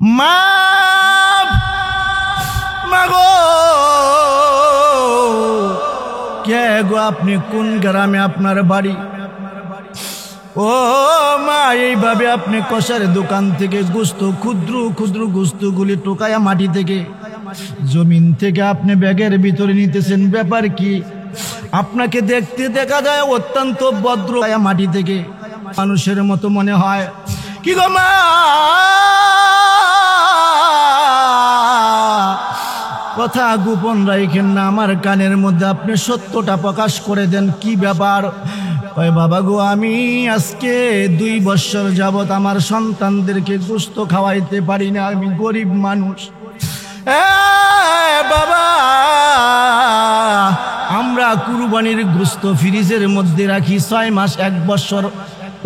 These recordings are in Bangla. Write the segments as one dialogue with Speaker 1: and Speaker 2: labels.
Speaker 1: মা মাগো কে গো, আপনি কোন গ্রামে আপনার বাড়ি? ও মা, এইভাবে আপনি কষার দোকান থেকে গোস্ত, ক্ষুদ্র ক্ষুদ্র গোস্তগুলি টোকায়া মাটি থেকে, জমিন থেকে আপনি ব্যাগের ভিতরে নিতেছেন, ব্যাপার কি? আপনাকে দেখতে দেখা যায় অত্যন্ত ভদ্র, মাটি থেকে মানুষের মতো মনে হয়। কি গো মা, কথা গোপন রাখেন না, আমার কানের মধ্যে আপনি সত্যটা প্রকাশ করে দেন। কি ব্যাপার? কয় বাবা গো, আমি আজকে 2 বছর যাবত আমার সন্তানদেরকে গোস্ত খাওয়াইতে পারি না, আমি গরিব মানুষ। বাবা, আমরা কুরবানির গোস্ত ফ্রিজের মধ্যে রাখি 6 মাস 1 বছর,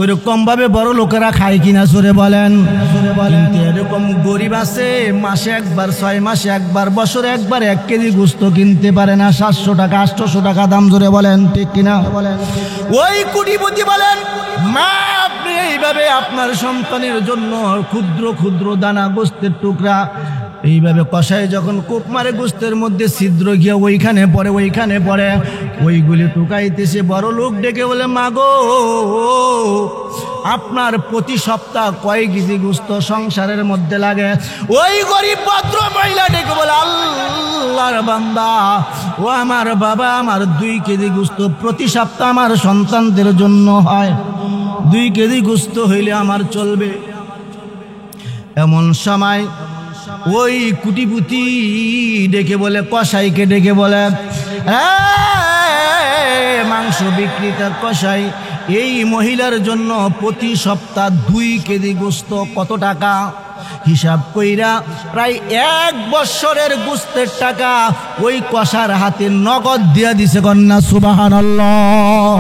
Speaker 1: ওইরকম ভাবে বড় লোকেরা খায় কিনা জোরে বলেন? কিন্তু এরকম গরিব আছে মাসে একবার, 6 মাসে একবার, বছরে একবার 1 কেজি গোস্ত কিনতে পারে না, 700 টাকা 800 টাকা দাম, জোরে বলেন ঠিক কিনা? ওই কোটিপতি বলেন, মা আপনি এইভাবে আপনার সন্তানের জন্য ক্ষুদ্র ক্ষুদ্র দানা গোস্তের টুকরা এইভাবে কষায় যখন কোপ মারে, গোস্তের মধ্যে ছিদ্র গিয়ে ওইখানে পড়ে, ওইগুলি টুকাইতেছে। বড় লোক ডেকে বলে, মাগো আপনার প্রতি সপ্তাহ কয় কেজি গোস্ত সংসারের মধ্যে লাগে? ওই গরিব ভদ্র মহিলা ডেকে বলে, আল্লাহর বান্দা, ও আমার বাবা, আমার 2 কেজি গোস্ত প্রতি সপ্তাহ আমার সন্তানদের জন্য হয়, 2 কেজি গোস্ত হইলে আমার চলবে। এমন সময় ওই কুটিপুতি ডেকে বলে, কসাইকে ডেকে বলে, মাংস বিক্রেতার কসাই, এই মহিলার জন্য প্রতি সপ্তাহ 2 কেজি গোস্ত কত টাকা? হিসাব কইরা প্রায় 1 বছরের গোস্তের টাকা ওই কসার হাতে নগদ দিয়া দিছে। কন্যা সুবহানাল্লাহ।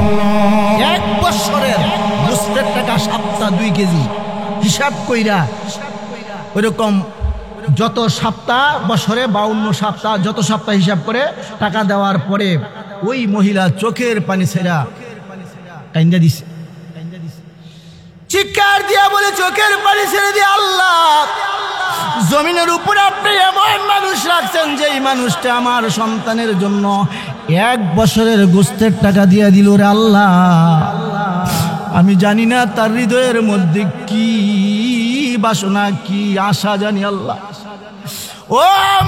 Speaker 1: 1 বছরের গোস্তের টাকা সপ্তাহ 2 কেজি হিসাব কইরা, ওইরকম যত সপ্তাহ বছরে 52 সপ্তাহ, যত সপ্তাহ হিসাব করে টাকা দেওয়ার পরে ওই মহিলা চোখের পানি ছেড়া কাইন্দা দিছে, চিৎকার দিয়া বলে, চোখের পানি ছেড়ে দিয়ে, আল্লাহ জমিনের উপরে আপনি এমন মানুষ রাখছেন যে এই মানুষটা আমার সন্তানের জন্য 1 বছরের গোস্তের টাকা দিয়া দিল রে আল্লাহ। আমি জানি না তার হৃদয়ের মধ্যে কি বাসনা, কি আশা, জানি আল্লাহ। ও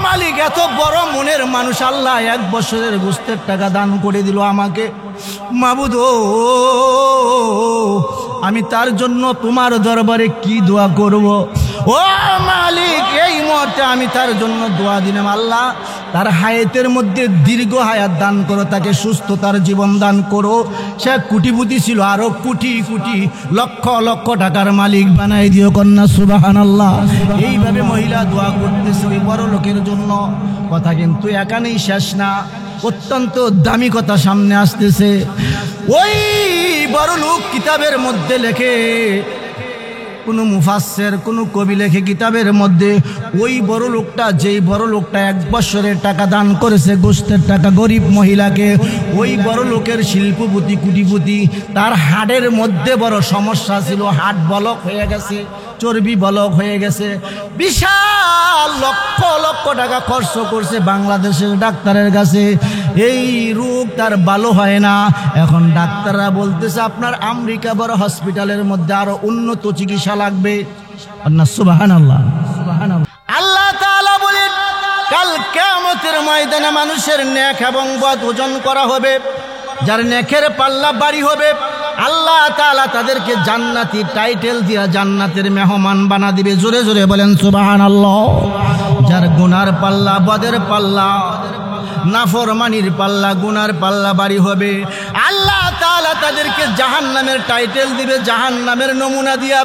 Speaker 1: মালিক, এত বড় মনের মানুষ আল্লাহ 1 বছরের গোস্তের টাকা দান করে দিল আমাকে। মাবুদ, আমি তার জন্য তোমার দরবারে কি দোয়া করব? ও মালিক, এই মুহূর্তে আমি তার জন্য দোয়া দিলাম, আল্লাহ তার হায়াতের মধ্যে দীর্ঘ হায়াত দান করো, তাকে সুস্থতার জীবন দান করো। সে কোটিপতি ছিল, আরো কোটি কোটি লক্ষ লক্ষ টাকার মালিক বানাই দিও। কন্যা সুবহানাল্লাহ। এইভাবে মহিলা দোয়া করতেছে ওই বড় লোকের জন্য। কথা কিন্তু এখানেই শেষ না, অত্যন্ত দামি কথা সামনে আসতেছে। ওই বড় লোক কিতাবের মধ্যে লেখে, কোনো মুফাসসির, কোনো কবি লেখে কিতাবের মধ্যে, ওই বড় লোকটা, যেই বড় লোকটা 1 বছরের টাকা দান করেছে গোস্তের টাকা গরিব মহিলাকে, ওই বড় লোকের শিল্পপতি, কোটিপতি, তার হাড়ের মধ্যে বড় সমস্যা ছিল, হাড় বলক হয়ে গেছে, চর্বি বলক হয়ে গেছে। বিশাল লক্ষ লক্ষ টাকা খরচ করছে বাংলাদেশের ডাক্তারের কাছে, এই রোগ তার ভালো হয় না। এখন ডাক্তাররা বলতেছে আপনার আমেরিকা বড় হসপিটালের মধ্যে আরো উন্নত চিকিৎসা লাগবে। সুবহানাল্লাহ, সুবহানাল্লাহ। আল্লাহ তাআলা বলেন, কাল কিয়ামতের ময়দানে মানুষের নেক এবং বদ ওজন করা হবে। যার নেকের পাল্লা ভারী হবে, আল্লাহ তাআলা তাদেরকে জান্নাতি টাইটেল দিয়া জান্নাতের মেহমান বানা দিবে। জোরে জোরে বলেন সুবহানাল্লাহ। যার গুনার পাল্লা, বদের পাল্লা, নাফরমানির পাল্লা, গুনার পাল্লা ভারী হবে, আল্লাহ তাআলা তাদেরকে জাহান্নামের টাইটেল দিবে, জাহান্নামের নমুনা দিয়া,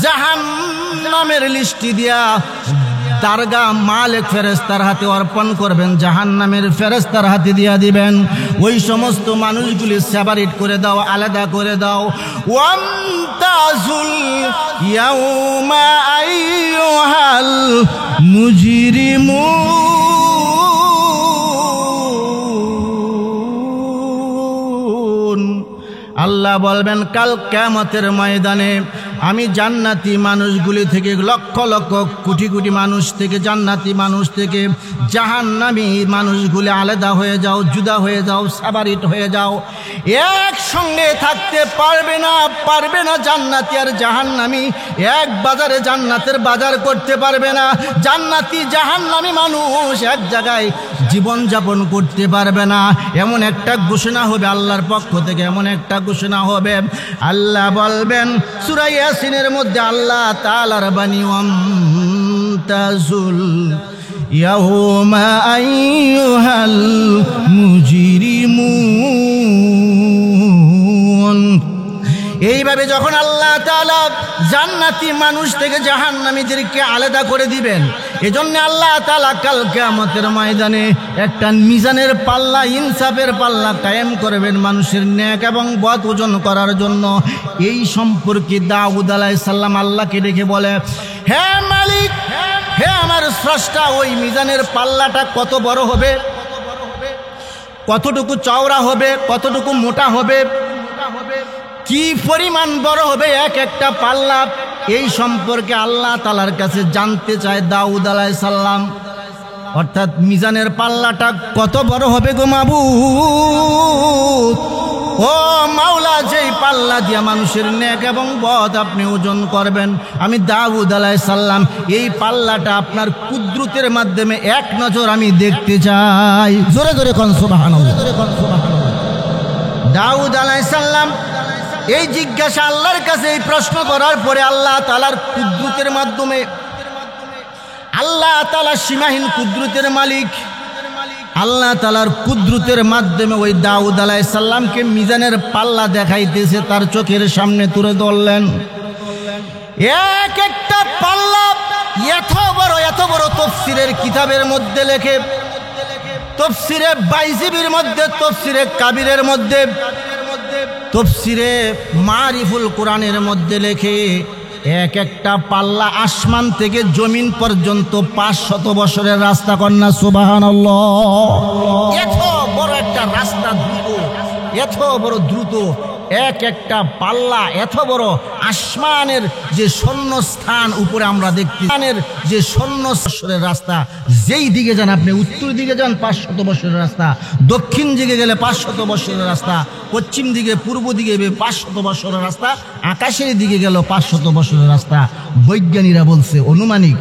Speaker 1: জাহান্নামের লিস্টি দিয়া দারগা মালিক ফেরেশতার হাতে অর্পণ করবেন, জাহান্নামের ফেরেশতার হাতে দিয়া দিবেন। ওই সমস্ত মানুষগুলি সেপারেট করে দাও, আলাদা করে দাও। ওয়ামতাজুল ইয়াউমা আইয়ুহাল মুজরিমুন। আল্লাহ বলবেন কাল কিয়ামতের ময়দানে আমি জান্নাতি মানুষগুলি থেকে লক্ষ লক্ষ কোটি কোটি মানুষ থেকে, জান্নাতি মানুষ থেকে জাহান্নামী মানুষগুলি আলাদা হয়ে যাও, জুদা হয়ে যাও, সেপারেট হয়ে যাও। একসঙ্গে থাকতে পারবে না জান্নাতি আর জাহান্নামী। এক বাজারে জান্নাতের বাজার করতে পারবে না। জান্নাতি জাহান্নামী মানুষ এক জায়গায় জীবন যাপন করতে পারবে না। এমন একটা ঘোষণা হবে আল্লাহর পক্ষ থেকে, এমন একটা ঘোষণা হবে। আল্লাহ বলবেন সূরা ইয়াসিনের মধ্যে, আল্লাহ তাআলার বাণী, ওয়ামতাজুল ইয়াউমা আইয়ুহাল মুজরিমুন। এইভাবে যখন আল্লাহ তাআলা জান্নাতি মানুষ থেকে জাহান্নামীদেরকে আলাদা করে দিবেন, এজন্য আল্লাহ তাআলা কাল কিয়ামতের ময়দানে একটা মিজানের পাল্লা, ইনসাফের পাল্লা কায়েম করবেন মানুষের নেক এবং বদ ওজন করার জন্য। এই সম্পর্কে দাউদ আলাইহিস সালাম আল্লাহকে ডেকে বলে, হে মালিক, হে আমার স্রষ্টা, ওই মিজানের পাল্লাটা কত বড় হবে, কতটুকু চওড়া হবে, কতটুকু মোটা হবে, কি পরিমাণ বড় হবে এক একটা পাল্লা, এই সম্পর্কে আল্লাহ তাআলার কাছে জানতে চায় দাউদ আলাইহিস সালাম। অর্থাৎ মিজানের পাল্লাটা কত বড় হবে গো মাবুদ, ও মাওলা, যেই পাল্লা দিয়া মানুষের নেক এবং বদ আপনি ওজন করবেন, আমি দাউদ আলাইহিস সালাম এই পাল্লাটা আপনার কুদরতের মাধ্যমে এক নজর আমি দেখতে চাই। জোরে জোরে কোন সুবহানাল্লাহ। দাউদ আলাইহিস সালাম এই জিজ্ঞাসা আল্লাহর কাছে, এই প্রশ্ন করার পরে আল্লাহ তাআলার কুদরতের মাধ্যমে, আল্লাহ তাআলা সীমাহীন কুদরতের মালিক, আল্লাহ তাআলার কুদরতের মাধ্যমে ওই দাউদ আলাইহিস সালামকে মিজানের পাল্লা দেখাইতেছে, তার চোখের সামনে তুলে ধরলেন। এক একটা পাল্লা এত বড় তাফসীরের কিতাবের মধ্যে লেখে, তাফসীরে বাইজিবির মধ্যে, তাফসীরে কাবিরের মধ্যে, তাফসীরে মারিফুল কোরআনের মধ্যে লেখে, এক একটা পাল্লা আসমান থেকে জমিন পর্যন্ত 500 বছরের রাস্তা। কন্যা সুবহানাল্লাহ। এত বড় একটা রাস্তা, দ্রুত, এত বড় দ্রুত এক একটা পাল্লা, এত বড় আসমানের যে শূন্য স্থান উপরে আমরা দেখতে, যে শূন্য বছরের রাস্তা, যেই দিকে যান আপনি, উত্তর দিকে যান 500 বছরের রাস্তা, দক্ষিণ দিকে গেলে 500 বছরের রাস্তা, পশ্চিম দিকে, পূর্ব দিকে 500 বছরের রাস্তা, আকাশের দিকে গেল 500 বছরের রাস্তা। বৈজ্ঞানিকরা বলছে অনুমানিক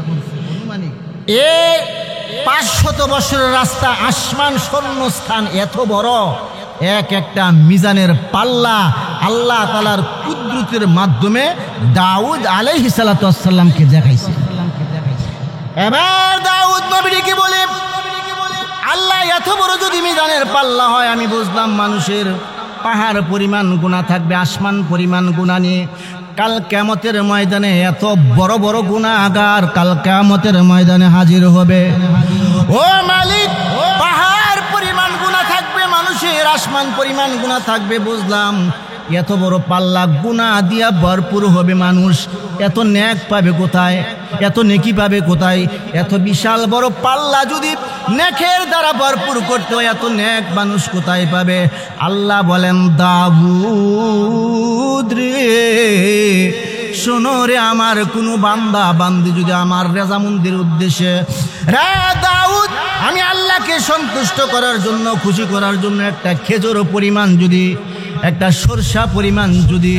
Speaker 1: এই 500 বছরের রাস্তা, আসমান শূন্য স্থান এত বড়, এক একটা মিজানের পাল্লা আল্লাহ তাআলার কুদরতের মাধ্যমে দাউদ আলাইহিস সালাতু ওয়াস সালামকে দেখাইছে। এবার দাউদ নবীকে বলে, আল্লাহ এত বড় যদি মিজানের পাল্লা হয়, আমি বুঝলাম মানুষের পাহাড় পরিমাণ গুনাহ থাকবে, আসমান পরিমাণ গুনাহ নিয়ে কাল কিয়ামতের ময়দানে এত বড় বড় গুনাহগার কাল কিয়ামতের ময়দানে হাজির হবে। ও মালিক, পাহাড় পরিমাণ গুনাহ থাকবে মানুষের, আসমান পরিমাণ গুনাহ থাকবে, বুঝলাম এত বড় পাল্লা গুনাহ দিয়া ভরপুর হবে মানুষ, এত নেক পাবে কোথায়, এত নেকি পাবে কোথায়? এত বিশাল বড় পাল্লা যদি নেকের দ্বারা ভরপুর করতে হয়, এত নেক মানুষ কোথায় পাবে? আল্লাহ বলেন, দাউদ রে শোনো রে, আমার কোনো বান্দা বান্দি যদি আমার রেজামন্দির উদ্দেশ্যে, রে দাউদ, আমি আল্লাহকে সন্তুষ্ট করার জন্য, খুশি করার জন্য একটা খেজুর পরিমাণ যদি, একটা সরষা পরিমাণ যদি,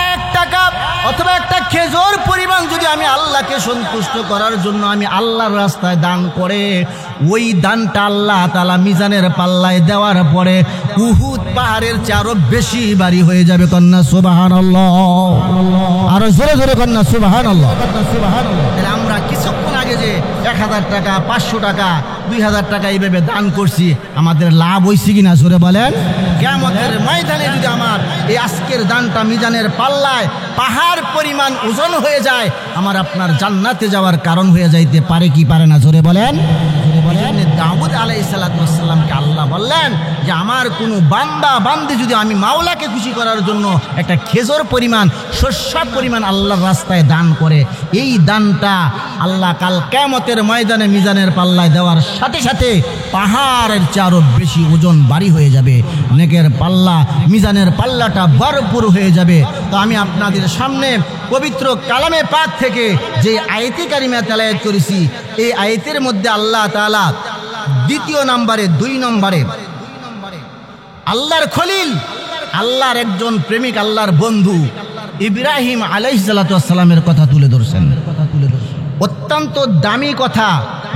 Speaker 1: 1 টাকা অথবা একটা খেজুর পরিমাণ যদি আমি আল্লাহকে সন্তুষ্ট করার জন্য আমি আল্লাহর রাস্তায় দান করে, ওই দানটা আল্লাহ তাআলা মিজানের পাল্লায় দেওয়ার পরে উহুদ পাহাড়ের চেয়ে আরো বেশি ভারী হয়ে যাবে। কন্যা সুবহানাল্লাহ। আরো জোরে জোরে কন্যা সুবহানাল্লাহ। তাহলে আমরা কিছুক্ষণ আগে যে 1000 টাকা, 500 টাকা, 2000 টাকা এইভাবে দান করছি, আমাদের লাভ হয়েছে কিনা জোরে বলেন? কিয়ামতের ময়দানে যদি আমার এই আজকের দানটা মিজানের পাল্লায় পাহাড় পরিমাণ ওজন হয়ে যায়, আমার আপনার জান্নাতে যাওয়ার কারণ হয়ে যাইতে পারে কি পারে না? জোরে বলেন। দাউদ আলাইহিস সালাতু ওয়াস সালামকে আল্লাহ বললেন যে আমার কোনো বান্দা বান্দি যদি আমি মাওলাকে খুশি করার জন্য একটা খেজুর পরিমাণ, শস্য পরিমাণ আল্লাহর রাস্তায় দান করে, এই দানটা আল্লাহ কাল কিয়ামতের ময়দানে মিজানের পাল্লায় দেওয়ার সাথে সাথে পাহাড়ের চেয়ে আরো বেশি ওজন ভারী হয়ে যাবে, নেকের পাল্লা, মিজানের পাল্লাটা ভরপুর হয়ে যাবে। তো আমি আপনাদের সামনে পবিত্র কালামে পাক থেকে যে আয়াতে কারিমা তেলাওয়াত করেছি, এই আয়াতের মধ্যে আল্লাহ তাআলা দ্বিতীয় নম্বরে 2 নম্বরে আল্লাহর খলিল, আল্লাহর একজন প্রেমিক, আল্লাহর বন্ধু ইব্রাহিম আলাইহিস সালাতু ওয়াস সালামের কথা তুলে ধরছেন। অত্যন্ত দামি কথা,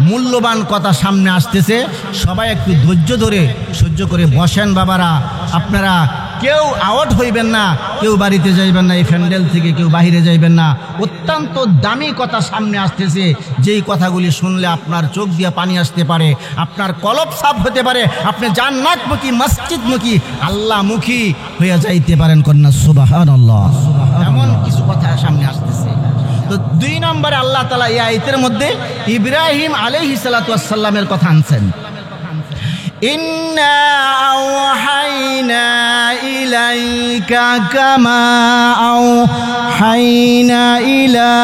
Speaker 1: মূল্যবান কথা সামনে আসতেছে। সবাই একটু ধৈর্য ধরে সহ্য করে বসেন বাবারা। আপনারা কেউ আউট হইবেন না, কেউ বাড়িতে যাইবেন না, এই প্যান্ডেল থেকে কেউ বাহিরে যাইবেন না। অত্যন্ত দামি কথা সামনে আসতেছে, যেই কথাগুলি শুনলে আপনার চোখ দিয়ে পানি আসতে পারে, আপনার কলব সাফ হতে পারে, আপনি জান্নাতমুখী, মসজিদমুখী, আল্লাহমুখী হয়ে যাইতে পারেন। কন্যা সুবহানাল্লাহ। এমন কিছু কথা সামনে আসতেছে। তো 2 নম্বরে আল্লাহ তাআলা এই আয়াতের মধ্যে ইব্রাহিম আলাইহিস সালাতু ওয়াস সালামের কথা আনছেন। ইন্না আওহাইনা ইলাইকা কামা আওহাইনা ইলা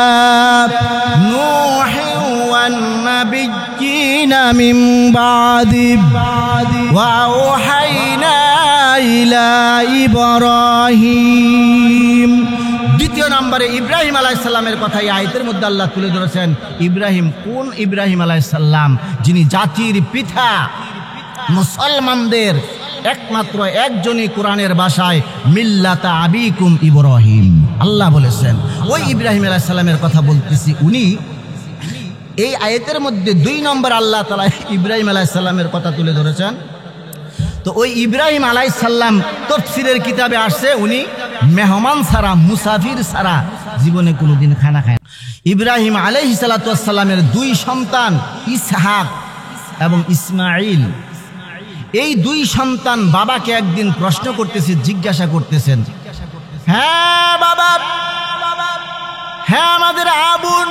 Speaker 1: নূহিন ওয়ান নাবিয়্যিনা মিন বাদি ওয়া আওহাইনা ইলা ইব্রাহিম। দ্বিতীয় নম্বরে ইব্রাহিম আলাইহিস সালামের কথা এই আয়াতের মধ্যে আল্লাহ তুলে ধরেছেন। ইব্রাহিম কোন ইব্রাহিম আলাইহিস সালাম? যিনি জাতির পিতা, মুসলমানদের একমাত্র একজনই কোরআনের ভাষায় মিল্লাতা আবিকুম ইব্রাহিম। আল্লাহ বলেছেন ওই ইব্রাহিম আলাইহিস সালামের কথা বলতেছি। উনি এই আয়াতের মধ্যে 2 নম্বর আল্লাহ তাআলা ইব্রাহিম আলাইহিস সালামের কথা তুলে ধরেছেন। তো ওই ইব্রাহিম আলাইহিস সালাম তাফসীরের কিতাবে আসছে উনি মেহমান ছাড়া, মুসাফির ছাড়া জীবনে কোনোদিন খানা খায় না। ইব্রাহিম আলাইহিস সালাতু ওয়াস সালামের 2 সন্তান ইসহাক এবং ইসমাঈল। এই 2 সন্তান বাবাকে একদিন প্রশ্ন করতেছে, জিজ্ঞাসা করতেছেন, হ্যাঁ বাবা, হ্যাঁ আমাদের আবুন,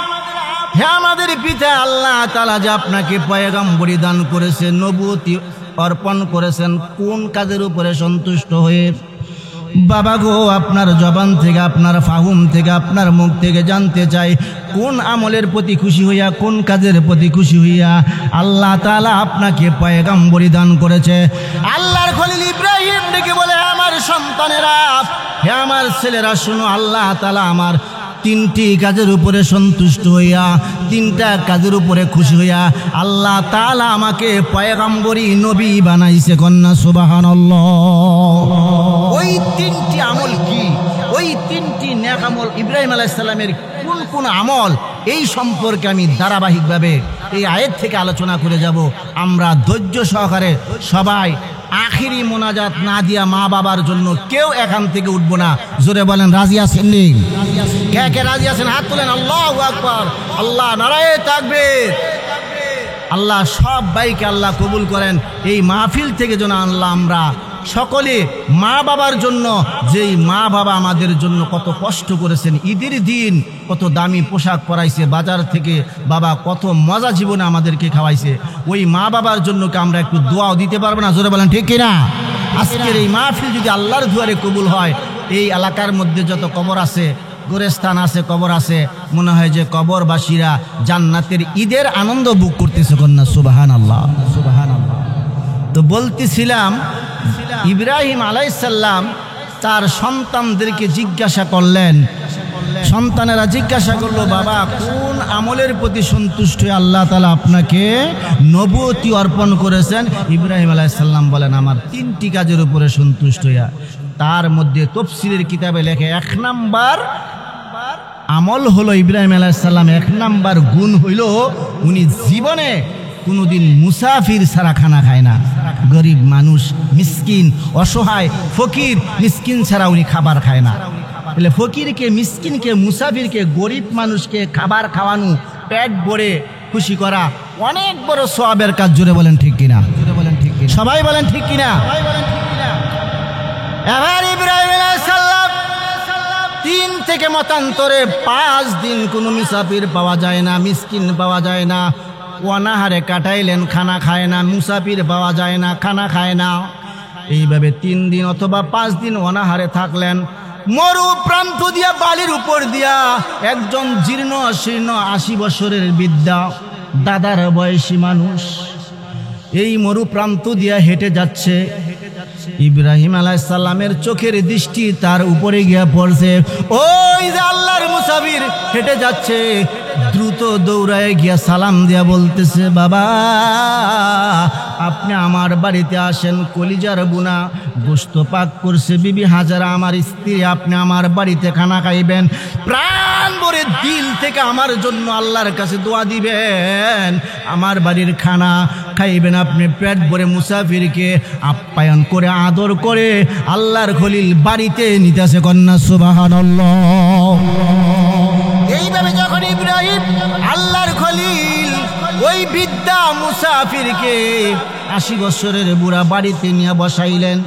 Speaker 1: হ্যাঁ আমাদের পিতা, আল্লাহ তাআলা যে আপনাকে পয়গম্বরী দান করেছেন, নবুয়তি অর্পণ করেছেন, কোন কাজের উপরে সন্তুষ্ট হয়ে? বাবা গো, আপনার জবান থেকে, আপনার ফাহুম থেকে, আপনার মুখ থেকে জানতে চাই, কোন আমলের প্রতি খুশি হইয়া, কোন কাজের প্রতি খুশি হইয়া আল্লাহ তাআলা আপনাকে পয়গম্বরী দান করেছে? আল্লাহর খলিল ইব্রাহিম ডেকে বলে, আমার সন্তানেরা, হে আমার ছেলেরা, শুনো, আল্লাহ তাআলা আমার 3টি কাজের উপরে সন্তুষ্ট হইয়া, 3টা কাজের উপরে খুশি হইয়া আল্লাহ তাআলা আমাকে পয়গম্বরী, নবী বানাইছে। কন্যা সুবহানাল্লাহ। ওই 3টি আমল কি? ওই 3টি নেক আমল ইব্রাহিম আলাইহিস সালামের কোন কোন আমল, এই সম্পর্কে আমি ধারাবাহিকভাবে এই আয়াত থেকে আলোচনা করে যাব। আমরা ধৈর্য সহকারে সবাই আখিরি মোনাজাত না দিয়া মা বাবার জন্য কেউ এখান থেকে উঠবো না। জোরে বলেন রাজি আছেন? কে কে রাজি আছেন? হাত তুলেন। আল্লাহু আকবার। আল্লাহ নারায়ে তাকবীর। আল্লাহ সব ভাইকে আল্লাহ কবুল করেন। এই মাহফিল থেকে যেন আল্লাহ আমরা সকলে মা বাবার জন্য, যেই মা বাবা আমাদের জন্য কত কষ্ট করেছেন, ঈদের দিন কত দামি পোশাক পরাইছে বাজার থেকে, বাবা কত মজা জীবনে আমাদেরকে খাওয়াইছে, ওই মা বাবার জন্য কি আমরা একটু দোয়াও দিতে পারবো না? জোরে বলেন ঠিক কিনা? আজকের এই মাহফিল যদি আল্লাহর দুয়ারে কবুল হয়, এই এলাকার মধ্যে যত কবর আছে, গোরস্থান আছে, কবর আছে, মনে হয় যে কবরবাসীরা জান্নাতের ঈদের আনন্দ বুক করতেছে। কন্যা সুবহানাল্লাহ, সুবহানাল্লাহ। তো বলতেছিলাম, ইব্রাহিম আলাইহিস সালাম তার সন্তানদেরকে জিজ্ঞাসা করলেন, সন্তানেরা জিজ্ঞাসা করলো, বাবা কোন আমলের প্রতি সন্তুষ্ট হয়ে আল্লাহ তাআলা আপনাকে নবুয়তি অর্পণ করেছেন? ইব্রাহিম আলাইহিস সালাম বলেন, আমার 3টি কাজের উপরে সন্তুষ্ট হইয়া। তার মধ্যে তাফসীরের কিতাবে লেখে 1 নাম্বার আমল হলো ইব্রাহিম আলাইহিস সালাম, 1 নাম্বার গুণ হইল উনি জীবনে কোনোদিন মুসাফির ছাড়া খানা খায় না। গরিব মানুষ, মিসকিন, অসহায়, ফকির, মিসকিন ছাড়া উনি খাবার খায় না। তাহলে ফকিরকে, মিসকিনকে, মুসাফিরকে, গরিব মানুষকে খাবার খাওয়ানো, পেট ভরে খুশি করা অনেক বড় সওয়াবের কাজ। জোরে বলেন ঠিক কিনা? সবাই বলেন ঠিক কিনা? এবার ইব্রাহিম আলাইহিস সালাম 3 থেকে মতান্তরে 5 দিন কোনো মুসাফির পাওয়া যায় না, মিসকিন পাওয়া যায় না, অনাহারে কাটাইলেন, খানা খায় না, মুসাফির পাওয়া যায় না, খানা খায় না। এইভাবে 3 দিন অথবা 5 দিন অনাহারে থাকলেন। মরু প্রান্ত দিয়া, বালির উপর দিয়া একজন জীর্ণ শীর্ণ 80 বছরের বৃদ্ধা, দাদার বয়সী মানুষ এই মরু প্রান্ত দিয়া হেঁটে যাচ্ছে। ইব্রাহিম আলাইহিস সালামের চোখের দৃষ্টি তার উপরে গিয়া পড়ছে। ওই যে আল্লাহর মুসাফির হেঁটে যাচ্ছে, দ্রুত দৌড়ায় গিয়া সালাম দিয়া বলতেছে, বাবা আপনি আমার বাড়িতে আসেন, কলিজার বুনা গোশত পাক করছে বিবি হাজারা আমার স্ত্রী, আপনি আমার বাড়িতে খানা খাইবেন, প্রাণ ভরে দিল থেকে আমার জন্য আল্লাহর কাছে দোয়া দিবেন, আমার বাড়ির খানা খাইবেন, আপনি পেট ভরে মুসাফিরকে আপ্যায়ন করে আদর করে আল্লাহর খলিল বাড়িতে নিতেছে। কন্যা সুবহানাল্লাহ। এইভাবে যখন ইব্রাহিম আল্লাহর খলিল ওই বৃদ্ধা মুসাফিরকে 80 বছরের বুড়া বাড়িতে নিয়ে বসাইলেন,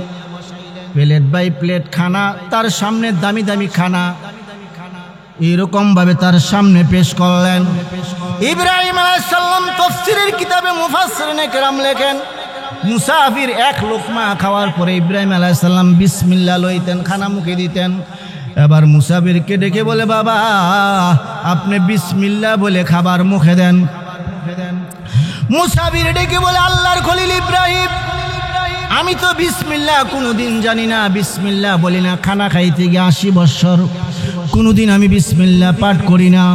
Speaker 1: প্লেট বাই প্লেট খানা তার সামনে, দামি দামি খানা এরকম ভাবে তার সামনে পেশ করলেন। ইব্রাহিম আলাইহিস সালাম তাফসীরের কিতাবে মুফাসসিরিনে কেরাম লেখেন, মুসাফির এক লোকমা খাওয়ার পরে ইব্রাহিম আলাইহিস সালাম বিসমিল্লাহ লইতেন, খানা মুখে দিতেন। এবার মুসাফিরকে ডেকে বলে, বাবা আপনি বিসমিল্লাহ বলে খাবার মুখে দেন। মুসাফির ডেকে বলে, আল্লাহর খলিল ইব্রাহিম আমি তো বিসমিল্লাহ কোনোদিন জানি না, বিসমিল্লাহ বলি না, খানা খাইতে গিয়ে 80 বছর কোনোদিন আমি বিসমিল্লাহ পাঠ করি না।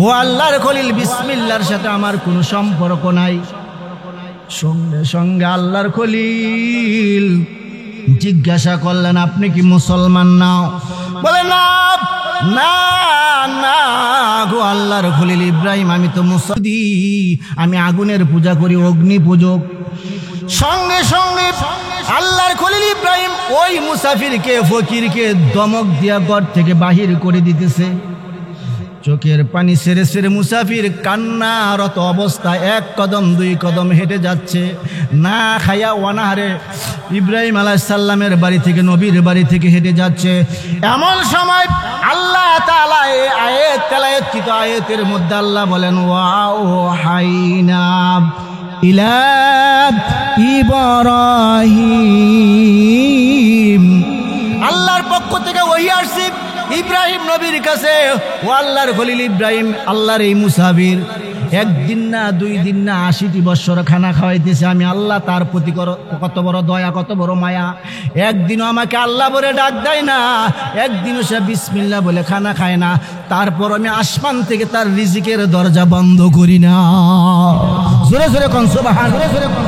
Speaker 1: ও আল্লাহর খলিল বিসমিল্লাহর সাথে আমার কোনো সম্পর্ক নাই। সঙ্গে সঙ্গে আল্লাহর খলিল জিজ্ঞাসা করলেন, আপনি কি মুসলমান না? বলে না না না গো আল্লাহর খলিল ইব্রাহিম আমি তো মুসলমান, আমি আগুনের পূজা করি, অগ্নি পূজক। সঙ্গে সঙ্গে আল্লাহর খলিল ইব্রাহিম ওই মুসাফিরকে ফকিরকে দমক দিয়া ঘর থেকে বাহির করে দিতেছে। চোখের পানি সেরে সেরে মুসাফির কান্নারত অবস্থায় 1 কদম 2 কদম হেঁটে যাচ্ছে, না খায়া অনাহারে ইব্রাহিম আলাইহিস সালামের বাড়ি থেকে নবীর বাড়ি থেকে হেঁটে যাচ্ছে। এমন সময় আল্লাহ তাআলা এই আয়াত তেলাওয়াতকৃত আয়াতের মধ্যে আল্লাহ বলেন, ওয়াহাইনা ইলা ইব্রাহিম, আল্লাহর পক্ষ থেকে ওহী আসছে ইব্রাহিম নবীর কাছে। ও আল্লাহর খলিল ইব্রাহিম, আল্লাহর এই মুসাফির 1 দিন না 2 দিন না 80টি বছর খানা খাওয়াইতেছে, আমি আল্লাহ তার প্রতি কত বড় দয়া, কত বড় মায়া। একদিনও আমাকে আল্লাহ বলে ডাক দেয় না, একদিনও সে বিসমিল্লাহ বলে খানা খায় না, তারপর আমি আসমান থেকে তার রিজিকের দরজা বন্ধ করি না। জোরে জোরে কোন সুবহান, জোরে জোরে কোন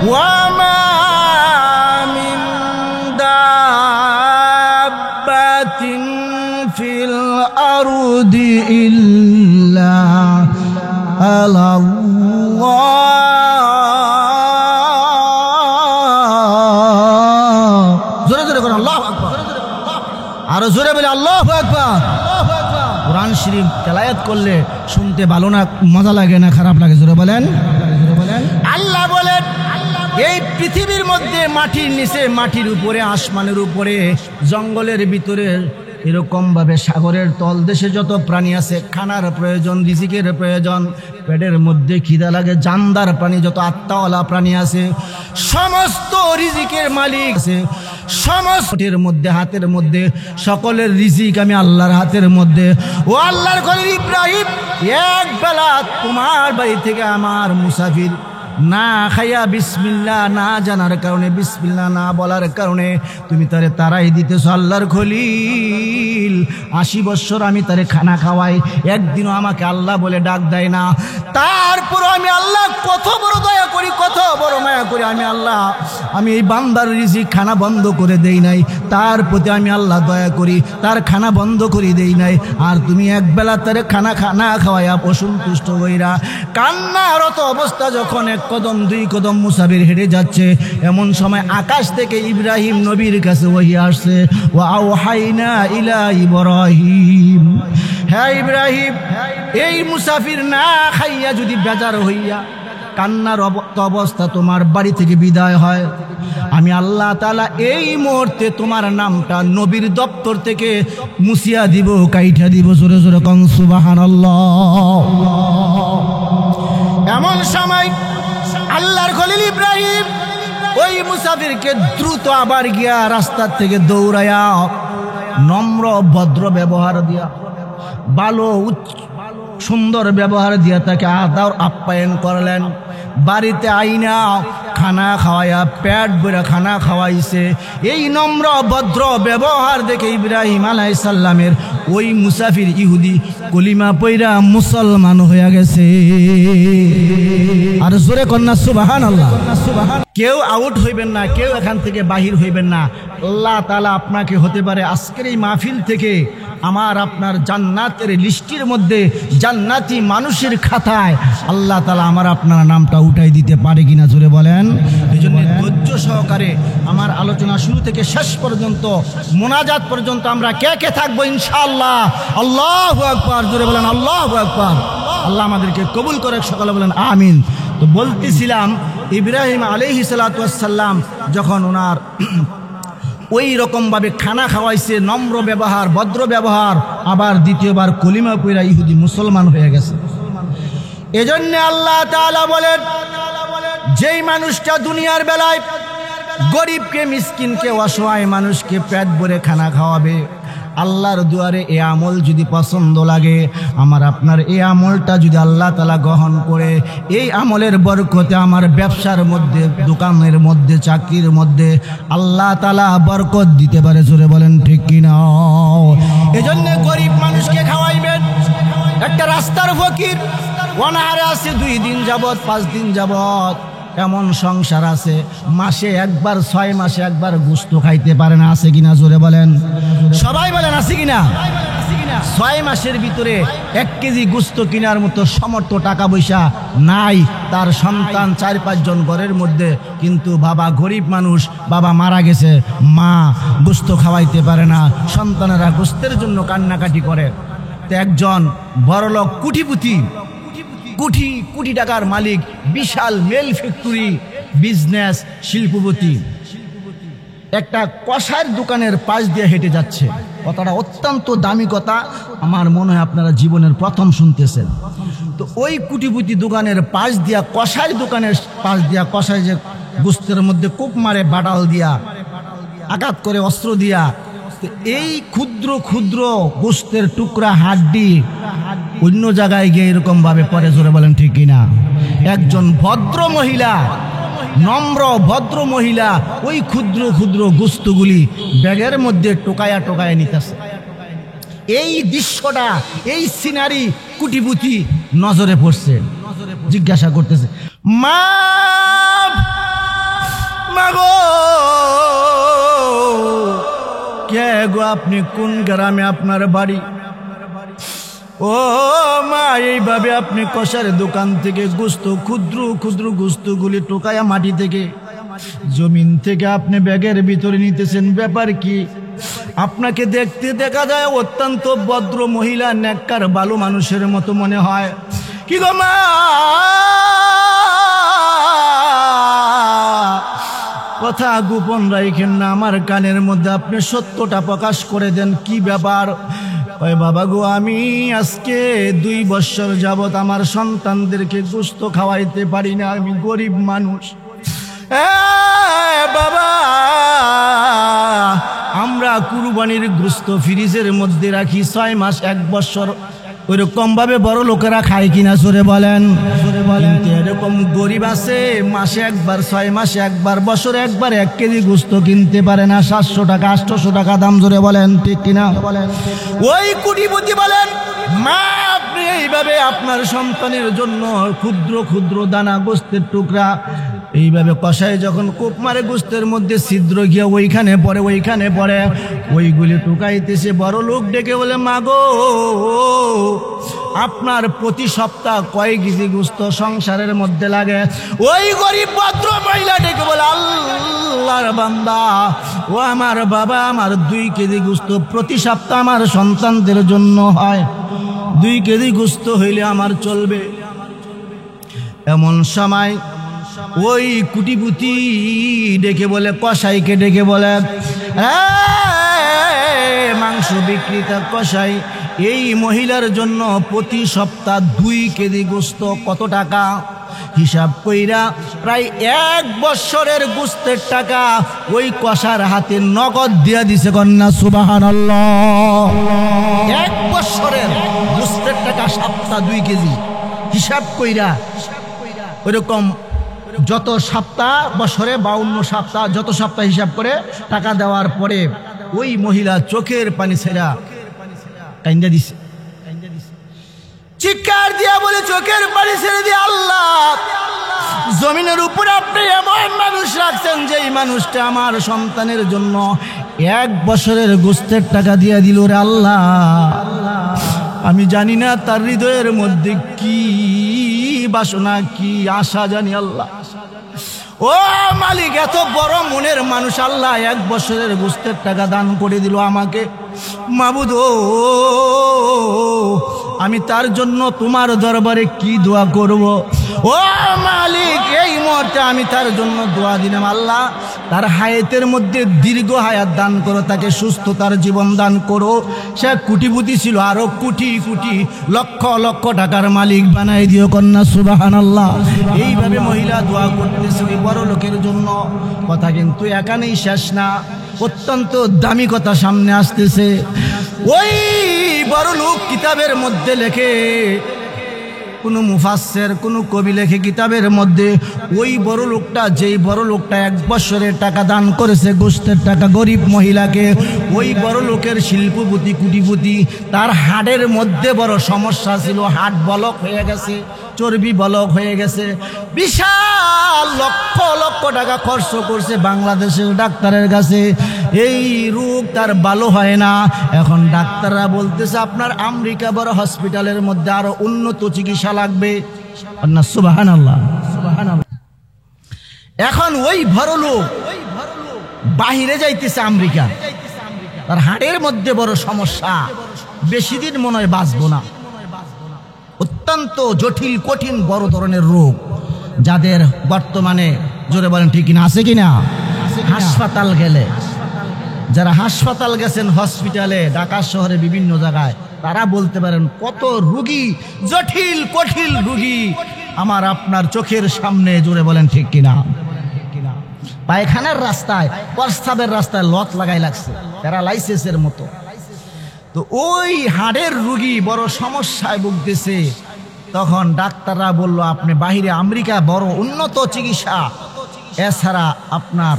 Speaker 1: ওয়া মা মিন দাব্বাতিন ফিল আরদি ইল্লা আল্লাহ। জোরে জোরে কোন আল্লাহু আকবার, আরো জোরে বলে আল্লাহু আকবার। কোরআন শরীফ তেলাওয়াত করলে শুনতে ভালো না, মজা লাগে না, খারাপ লাগে? জোরে বলেন। আল্লাহ বলেন, এই পৃথিবীর মধ্যে মাটির নিচে, মাটির উপরে, আসমানের উপরে, জঙ্গলের ভিতরে, এরকম ভাবে সাগরের তলদেশে যত প্রাণী আছে, খানার প্রয়োজন, রিজিকের প্রয়োজন, পেটের মধ্যে খিদা লাগে, জানদার প্রাণী যত আত্মাওয়ালা প্রাণী আছে, সমস্ত রিজিকের মালিক আছে, সমস্তের মধ্যে, হাতের মধ্যে, সকলের রিজিক আমি আল্লাহর হাতের মধ্যে। ও আল্লাহর খলিল ইব্রাহিম, এক বেলা তোমার বাড়ি থেকে আমার মুসাফির না খাইয়া বিসমিল্লাহ না জানার কারণে, বিসমিল্লাহ না বলার কারণে তুমি তারে তারাই দিতেছ। আল্লাহর খলিল 80 বছর আমি তারে খানা খাওয়াই, একদিনও আমাকে আল্লাহ বলে ডাক দেয় না। তারপর আমি আল্লাহ কত বড় দয়া করি, কত বড় মায়া করি, আমি আল্লাহ আমি এই বান্দার রিজিক খানা বন্ধ করে দেই নাই, তার প্রতি আমি আল্লাহ দয়া করি, তার খানা বন্ধ করে দেই নাই। আর তুমি একবেলা তারে খানা খাওয়াইয়া অসন্তুষ্ট হইরা কান্নারত অবস্থা যখন 1 কদম 2 কদম মুসাফির হেঁটে যাচ্ছে, এমন সময় আকাশ থেকে ইব্রাহিম নবীর কাছে ওহী আসছে, ওয়া আওহাইনা ইলা ইব্রাহিম, হ্যাঁ ইব্রাহিম, এই মুসাফির না খাইয়া যদি বেজার হইয়া কান্নার অবস্থা তোমার বাড়ি থেকে বিদায় হয়, আমি আল্লাহ তাআলা এই মুহূর্তে তোমার নামটা নবীর দপ্তর থেকে মুছিয়া দিব, কাইঠা দিব। জোরে জোরে কোন সুবহানাল্লাহ। এমন সময় আল্লাহর খলিল ইব্রাহিম ওই মুসাফিরকে দ্রুত আবার গিয়া রাস্তার থেকে দৌড়াইয়া নম্র ভদ্র ব্যবহার দিয়া, ভালো সুন্দর ব্যবহার দিয়া তাকে আদর আপ্যায়ন করলেন। বাড়িতে আইনা খানা খাওয়াইয়া পেট ভরে খানা খাওয়াইছে। এই নম্র ভদ্র ব্যবহার দেখে ইব্রাহিম আলাইহিস সালামের ওই মুসাফির ইহুদি কলিমা পয়রা মুসলমান হয়ে গেছে। আর জোরে কন্যা সুবহানাল্লাহ। কেউ আউট হইবেন না, কেউ এখান থেকে বাহির হইবেন না। আল্লাহ তাআলা আপনাকে হতে পারে আজকের এই মাহফিল থেকে আমার আপনার জান্নাতের লিস্টের মধ্যে, জান্নাতি মানুষের খাতায় আল্লাহ তাআলা আমার আপনার নামটা উঠাই দিতে পারে কিনা জোরে বলেন। এই জন্য ধৈর্য সহকারে আমার আলোচনা শুরু থেকে শেষ পর্যন্ত, মোনাজাত পর্যন্ত আমরা কে কে থাকবো ইনশাআল্লাহ। আল্লাহু আকবার, জোরে বলেন আল্লাহু আকবার। আল্লাহ আমাদেরকে কবুল করে, সকলে বলেন আমিন। তো বলতেছিলাম ইব্রাহিম আলাইহিস সালাতু ওয়াস সালাম যখন ওনার ওই রকমভাবে খানা খাওয়াইছে, নম্র ব্যবহার, ভদ্র ব্যবহার, আবার দ্বিতীয়বার কলিমা পয়রা ইহুদি মুসলমান হয়ে গেছে। এজন্য আল্লাহ তাআলা বলেন, যেই মানুষটা দুনিয়ার বেলায় গরিবকে, মিসকিনকে, অসহায় মানুষকে পেট ভরে খানা খাওয়াবে, আল্লাহর দুয়ারে এ আমল যদি পছন্দ লাগে, আমার আপনার এই আমলটা যদি আল্লাহ তাআলা গ্রহণ করে, এই আমলের বরকতে আমার ব্যবসার মধ্যে, দোকানের মধ্যে, চাকরির মধ্যে আল্লাহ তাআলা বরকত দিতে পারে। জোরে বলেন ঠিক কিনা। এজন্য গরিব মানুষকে খাওয়াইবেন। একটা রাস্তার ফকির অনাহারে আছে 2 দিন যাবত, 5 দিন যাবত, এমন সংসার আছে মাসে একবার, 6 মাসে একবার গোশত খাইতে পারে না। আছে কিনা জোরে বলেন, সবাই বলেন আছে কিনা। 6 মাসের ভিতরে 1 কেজি গোশত কেনার মতো সমর্থ টাকা পয়সা নাই তার। সন্তান 4-5 জন ঘরের মধ্যে, কিন্তু বাবা গরিব মানুষ, বাবা মারা গেছে, মা গোশত খাওয়াইতে পারে না, সন্তানেরা গোশতের জন্য কান্নাকাটি করে। তো একজন বড়লোক কোটিপতি, কোটি কোটি টাকার মালিক, বিশাল মেল ফ্যাক্টরি, বিজনেস, শিল্পপতি, একটা কষার দোকানের পাশ দিয়ে হেঁটে যাচ্ছে। কথাটা অত্যন্ত দামি কথা, আমার মনে হয় আপনারা জীবনের প্রথম শুনতেছেন। তো ওই কোটিপতি দোকানের পাশ দিয়া, কষার দোকানের পাশ দিয়া, কষায় যে গোশতের মধ্যে কোপ মারে বাটাল দিয়া, আঘাত করে অস্ত্র দিয়া, এই ক্ষুদ্র ক্ষুদ্র গোশতের টুকরা হাড্ডি অন্য জায়গায় গিয়ে এরকম ভাবে পরে। জোরে বলেন ঠিক কিনা। একজন ভদ্র মহিলা, নম্র ভদ্র মহিলা ওই ক্ষুদ্র ক্ষুদ্র গোশতগুলি ব্যাগের মধ্যে টোকায়া টোকায়া নিতেছে। এই দৃশ্যটা, এই সিনারি কোটিপতি নজরে পড়ছে। জিজ্ঞাসা করতেছে, মা মাগো, কে গো আপনি, কোন গ্রামে আপনার বাড়ি? ও মা, এইভাবে আপনি কষার দোকান থেকে গোশত, ক্ষুদ্র ক্ষুদ্র গোশতগুলি টোকায়া মাটি থেকে, জমিন থেকে আপনি ব্যাগের ভিতরে নিতেছেন, ব্যাপার কি? আপনাকে দেখতে দেখা যায় অত্যন্ত ভদ্র মহিলা, নেককার ভালো মানুষের মতো মনে হয়। কি গো মা, কথা গোপন রাখেন না, আমার কানের মধ্যে আপনি সত্যটা প্রকাশ করে দেন। কি ব্যাপার? ওই বাবা গো, আমি আজকে 2 বছর যাবত আমার সন্তানদেরকে গোশত খাওয়াইতে পারি না, আমি গরিব মানুষ। বাবা, আমরা কুরবানির গোশত ফ্রিজের মধ্যে রাখি 6 মাস, 1 বছর, ওইরকম ভাবে বড় লোকেরা খায় কিনা জোরে বলেন। কিন্তু এরকম গরিব আছে মাসে একবার, 6 মাসে একবার, বছরে একবার 1 কেজি গোশত কিনতে পারে না, 700 টাকা 800 টাকা দাম। জোরে বলেন ঠিক কিনা। ওই কোটিপতি বলেন, মা আপনি এইভাবে আপনার সন্তানের জন্য ক্ষুদ্র ক্ষুদ্র দানা গোশতের টুকরা এইভাবে কষায় যখন কোপ মারে, গোশতের মধ্যে ছিদ্র গিয়ে ওইখানে পড়ে, ওইখানে পড়ে, ওইগুলি টুকাইতেছে। বড় লোক ডেকে বলে, মাগো আপনার প্রতি সপ্তাহ কয় কেজি গোশত সংসারের মধ্যে লাগে? ওই গরিব ভদ্র মহিলা ডেকে বলে, আল্লাহর বান্দা, ও আমার বাবা, আমার 2 কেজি গোশত প্রতি সপ্তাহ আমার সন্তানদের জন্য হয়, 2 কেজি গোশত হইলে আমার চলবে। এমন সময় ওই কোটিপতি ডেকে বলে, কসাইকে ডেকে বলে, মাংস বিক্রেতা কসাই, এই মহিলার জন্য প্রতি সপ্তাহ 2 কেজি গোশত কত টাকা? হিসাব কইরা প্রায় 1 বছরের গোশতের টাকা ওই কসার হাতে নগদ দিয়া দিছে। কন্যা সুবহানাল্লাহ। 1 বছরের গোশতের টাকা সপ্তাহ 2 কেজি হিসাব কইরা ওইরকম যত সপ্তাহ বছরে 52 সপ্তাহ, যত সপ্তাহ হিসাব করে টাকা দেওয়ার পরে ওই মহিলা চোখের পানি ছেড়া কাইন্দা দিছে, চিৎকার দিয়া বলে চোখের পানি ছেড়ে দিয়ে, আল্লাহ জমিনের উপর আপনি এমন মানুষ রাখছেন যেই মানুষটা আমার সন্তানের জন্য 1 বছরের গোস্তের টাকা দিয়া দিল রে আল্লাহ। আমি জানি না তার হৃদয়ের মধ্যে কি বাসনা, কি আশা জানি আল্লাহ। ও মালিক, এত বড় মনের মানুষ আল্লাহ 1 বছরের গোস্তের টাকা দান করে দিল আমাকে। মাবুদ, আমি তার জন্য তোমার দরবারে কি দোয়া করব? ও মালিক, এই মুহূর্তে আমি তার জন্য দোয়া দিলাম, আল্লাহ তার হায়াতের মধ্যে দীর্ঘ হায়াত দান করো, তাকে সুস্থতার জীবন দান করো। সে কোটিপতি ছিল, আরো কোটি কোটি লক্ষ লক্ষ টাকার মালিক বানাই দিও কন্যা সুবহানাল্লাহ। এইভাবে মহিলা দোয়া করতেছে ওই বড় লোকের জন্য। কথা কিন্তু এখানেই শেষ না, অত্যন্ত দামি কথা সামনে আসতেছে। ওই বড় লোক কিতাবের মধ্যে লেখে, কোনো মুফাসসির কোনো কবি লেখে কিতাবের মধ্যে, ওই বড় লোকটা, যেই বড় লোকটা 1 বছরের টাকা দান করেছে গোস্তের টাকা গরিব মহিলাকে, ওই বড় লোকের শিল্পপতি কোটিপতি, তার হাড়ের মধ্যে বড় সমস্যা ছিল, হাড় বলক হয়ে গেছে, চর্বি বলক হয়ে গেছে। বিশাল লক্ষ লক্ষ টাকা খরচ করছে বাংলাদেশের ডাক্তারের কাছে, এই রোগ তার ভালো হয় না। এখন ডাক্তাররা বলতেছে আপনার আমেরিকা বড় হসপিটালের মধ্যে আরো উন্নত চিকিৎসা লাগবে। সুবহানাল্লাহ, সুবহানাল্লাহ। এখন ওই বড় লোক বাহিরে যাইতেছে আমেরিকা, তার হাড়ের মধ্যে বড় সমস্যা, বেশি দিন মনে হয় বাঁচবো না। অত্যন্ত জটিল কঠিন বড় ধরনের রোগ, যাদের বর্তমানে জোরে বলেন ঠিক কিনা, আছে কিনা, হাসপাতাল গেলে, যারা হাসপাতাল গেছেন হসপিটালে ঢাকা শহরে বিভিন্ন জায়গায়, তারা বলতে পারেন কত রোগী, জটিল কঠিন রোগী আমার আপনার চোখের সামনে, জোরে বলেন ঠিক কিনা। পায়খানার রাস্তায়, প্রস্রাবের রাস্তায় লত লাগাই লাগছে প্যারালাইসিসের মতো। তো ওই হাড়ের রোগী বড় সমস্যায় ভুগতেছে। তখন ডাক্তাররা বলল আপনি বাহিরে আমেরিকা বড় উন্নত চিকিৎসা, এছাড়া আপনার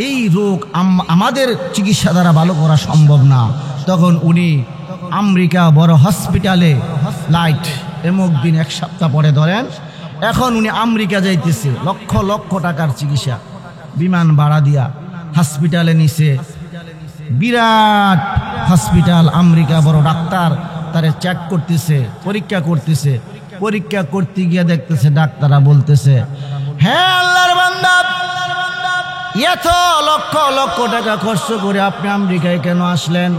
Speaker 1: এই রোগ আমাদের চিকিৎসা দ্বারা ভালো করা সম্ভব না। তখন উনি আমেরিকা বড় হসপিটালে লাইট এমুক দিন 1 সপ্তাহ পরে ধরেন, এখন উনি আমেরিকা যাইতেছে, লক্ষ লক্ষ টাকার চিকিৎসা বিমান ভাড়া দিয়া হসপিটালে নিছে। বিরাট হসপিটাল, আমেরিকা বড় ডাক্তার তারে চেক করতেছে, পরীক্ষা করতেছে। পরীক্ষা করতে গিয়ে দেখতেছে ডাক্তাররা বলতেছে, হ্যাঁ আল্লাহর বান্দা, এত লক্ষ লক্ষ টাকা খরচ করে আপনি আমেরিকায় কেন আসলেন?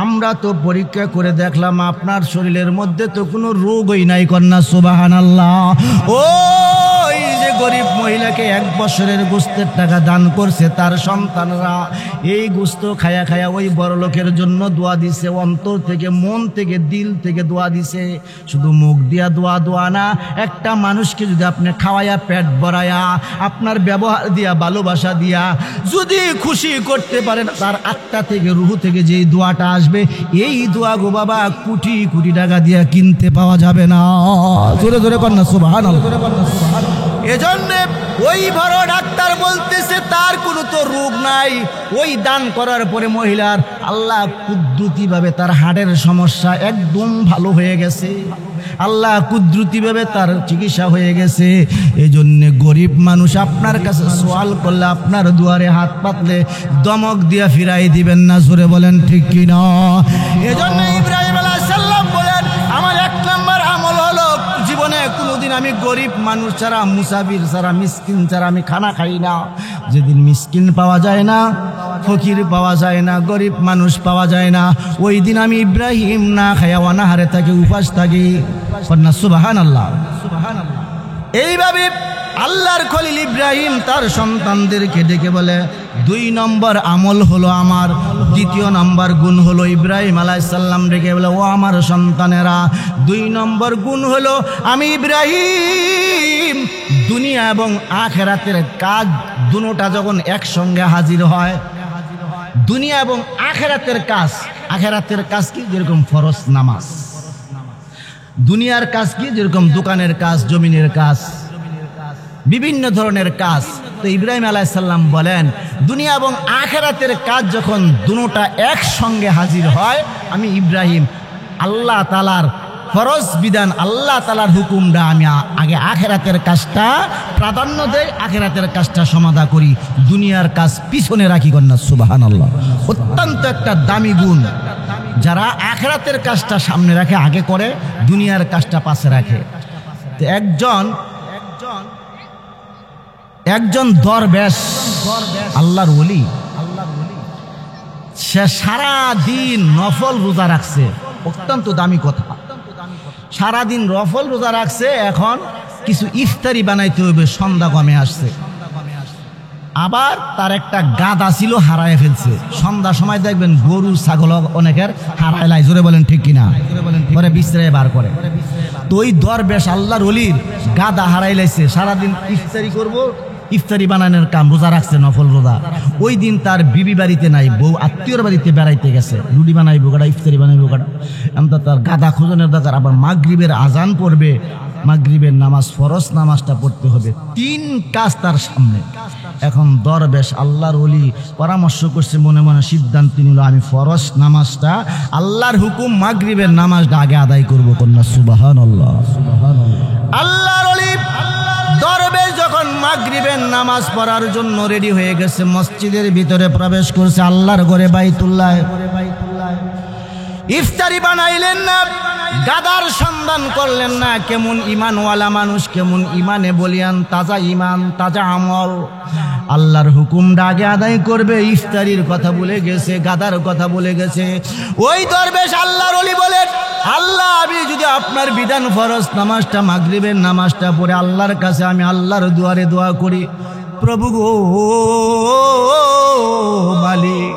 Speaker 1: আমরা তো পরীক্ষা করে দেখলাম আপনার শরীরের মধ্যে তো কোনো রোগই নাই কন্যা সুবহানাল্লাহ। ওই যে গরিব মহিলাকে 1 বছরের গোস্তের টাকা দান করছে, তার সন্তানরা এই গোস্ত খায়া খায়া ওই বড় লোকের জন্য দোয়া দিছে, অন্তর থেকে, মন থেকে, দিল থেকে দোয়া দিছে। শুধু মুখ দিয়া দোয়া না, একটা মানুষকে যদি আপনি খাওয়ায়া পেট ভরায়া, আপনার ব্যবহার দিয়া, ভালোবাসা দিয়া যদি খুশি করতে পারেন, তার আত্মা থেকে, রুহ থেকে যে দোয়াটা আসবে, এই দোয়া গো বাবা কোটি কোটি টাকা দিয়া কিনতে পাওয়া যাবে না। জোরে জোরে কন্যা সুবহানাল্লাহ। এজন্য ওই বড় ডাক্তার বলতেছে তার কোনো তো রোগ নাই। ওই দান করার পরে মহিলার আল্লাহ কুদরতিভাবে তার হাড়ের সমস্যা একদম ভালো হয়ে গেছে, আল্লাহ কুদরতিভাবে তার চিকিৎসা হয়ে গেছে। এই জন্য গরিব মানুষ আপনার কাছে সওয়াল করলে, আপনার দুয়ারে হাত পাতলে দমক দিয়া ফিরাই দিবেন না, জোরে বলেন ঠিক কিনা। এজন্য ইব্রাহিম আলাইহিস সালাম বলেন, আমার 1 নম্বর আমল হলো জীবনে কোনোদিন আমি গরিব মানুষ ছাড়া, মুসাফির ছাড়া, মিসকিন ছাড়া আমি খানা খাই না। যেদিন মিসকিন পাওয়া যায় না, ফকির পাওয়া যায় না, গরিব মানুষ পাওয়া যায় না, ওই দিন আমি ইব্রাহিম না খায়া অনাহারে থাকি, উপাস থাকি। সুবহানাল্লাহ, সুবহানাল্লাহ। এইভাবে আল্লাহর খলিল ইব্রাহিম তার সন্তানদেরকে ডেকে বলে, 2 নম্বর আমল হলো আমার, 2য় নম্বর গুণ হলো ইব্রাহিম আলাইহিস সালাম ডেকে বলে, ও আমার সন্তানেরা, 2 নম্বর গুণ হলো আমি ইব্রাহিম দুনিয়া এবং আখিরাতের কাজ দুটোটা যখন একসঙ্গে হাজির হয়, দুনিয়া এবং আখিরাতের কাজ। আখিরাতের কাজ কি? যেরকম ফরজ নামাজ। দুনিয়ার কাজ কি? যেরকম দোকানের কাজ, জমিনের কাজ। বিভিন্ন ধরনের কাজ। তো ইব্রাহিম আলাইহিস সালাম বলেন, দুনিয়া এবং আখিরাতের কাজ যখন দুটোটা একসঙ্গে হাজির হয়, আমি ইব্রাহিম আল্লাহ তাআলার ফরজ বিধান, আল্লাহ তাআলার হুকুমটা আমি আগে আখিরাতের কাজটা প্রাধান্য দেই, আখিরাতের কাজটা সমাধা করি, দুনিয়ার কাজ পিছনে রাখি। কন্যা সুবহানাল্লাহ। অত্যন্ত একটা দামি গুণ, যারা আখিরাতের কাজটা সামনে রাখে, আগে করে, দুনিয়ার কাজটা পাশে রাখে। তো একজন দরবেশ, আল্লাহর ওলি, সে সারা দিন নফল রোজা রাখছে। অত্যন্ত দামি কথা, সারাদিন নফল রোজা রাখছে। এখন কিছু ইফতারি বানাইতে হবে, সন্ধ্যা কমে আসছে। আবার তার একটা গাদা ছিল, হারায় ফেলছে। সন্ধ্যা সময় দেখবেন গরু ছাগল অনেকের হারায় লাই, জোরে বলেন ঠিক কিনা, পরে বিশ্রায় বার করে। তো ওই দরবেশ আল্লাহর ওলির গাদা হারাই লাইছে, সারাদিন ইফতারি করব, ইফতারি বানানোর কাম, রোজা রাখছে, নফল রোজা। ওই দিন তার বিবি বাড়িতে নাই, বউ আত্মীয়র বাড়িতে বেড়াইতে গেছে, রুটি বানাইবো কাটা, ইফতারি বানাইবো কাটা, এমন তার গাদা খোঁজনের দরকার। আবার মাগরিবের আজান পড়বে, মাগরিবের নামাজ, ফরজ নামাজটা পড়তে হবে, 3 কাজ তার সামনে। এখন দরবেশ আল্লাহর ওলি পরামর্শ করছে, মনে মনে সিদ্ধান্ত নিল, আমি ফরজ নামাজটা, আল্লাহর হুকুম মাগরিবের নামাজটা আগে আদায় করবো। কন্যা সুবহানাল্লাহ। আল্লাহর ওলি দরবেশ যখন মাগরিবের নামাজ পড়ার জন্য রেডি হয়ে গেছে, মসজিদের ভিতরে প্রবেশ করছে, আল্লাহর ঘরে বাইতুল্লাহ। ইফতারি বানাইলেন না, গাদার সন্ধান করলেন না, কেমন ইমানওয়ালা মানুষ, কেমন ইমানে বলিয়ান, তাজা ইমান, তাজা আমল, আল্লাহর হুকুমটা আগে আদায় করবে। ইফতারির কথা বলে গেছে, গাদার কথা বলে গেছে। ওই দরবেশ আল্লাহর ওলি বলেন, আল্লাহ, আমি যদি আপনার বিধান ফরজ নামাজটা, মাগরিবের নামাজটা পড়ে আল্লাহর কাছে আমি আল্লাহর দুয়ারে দোয়া করি, প্রভু গো মালিক,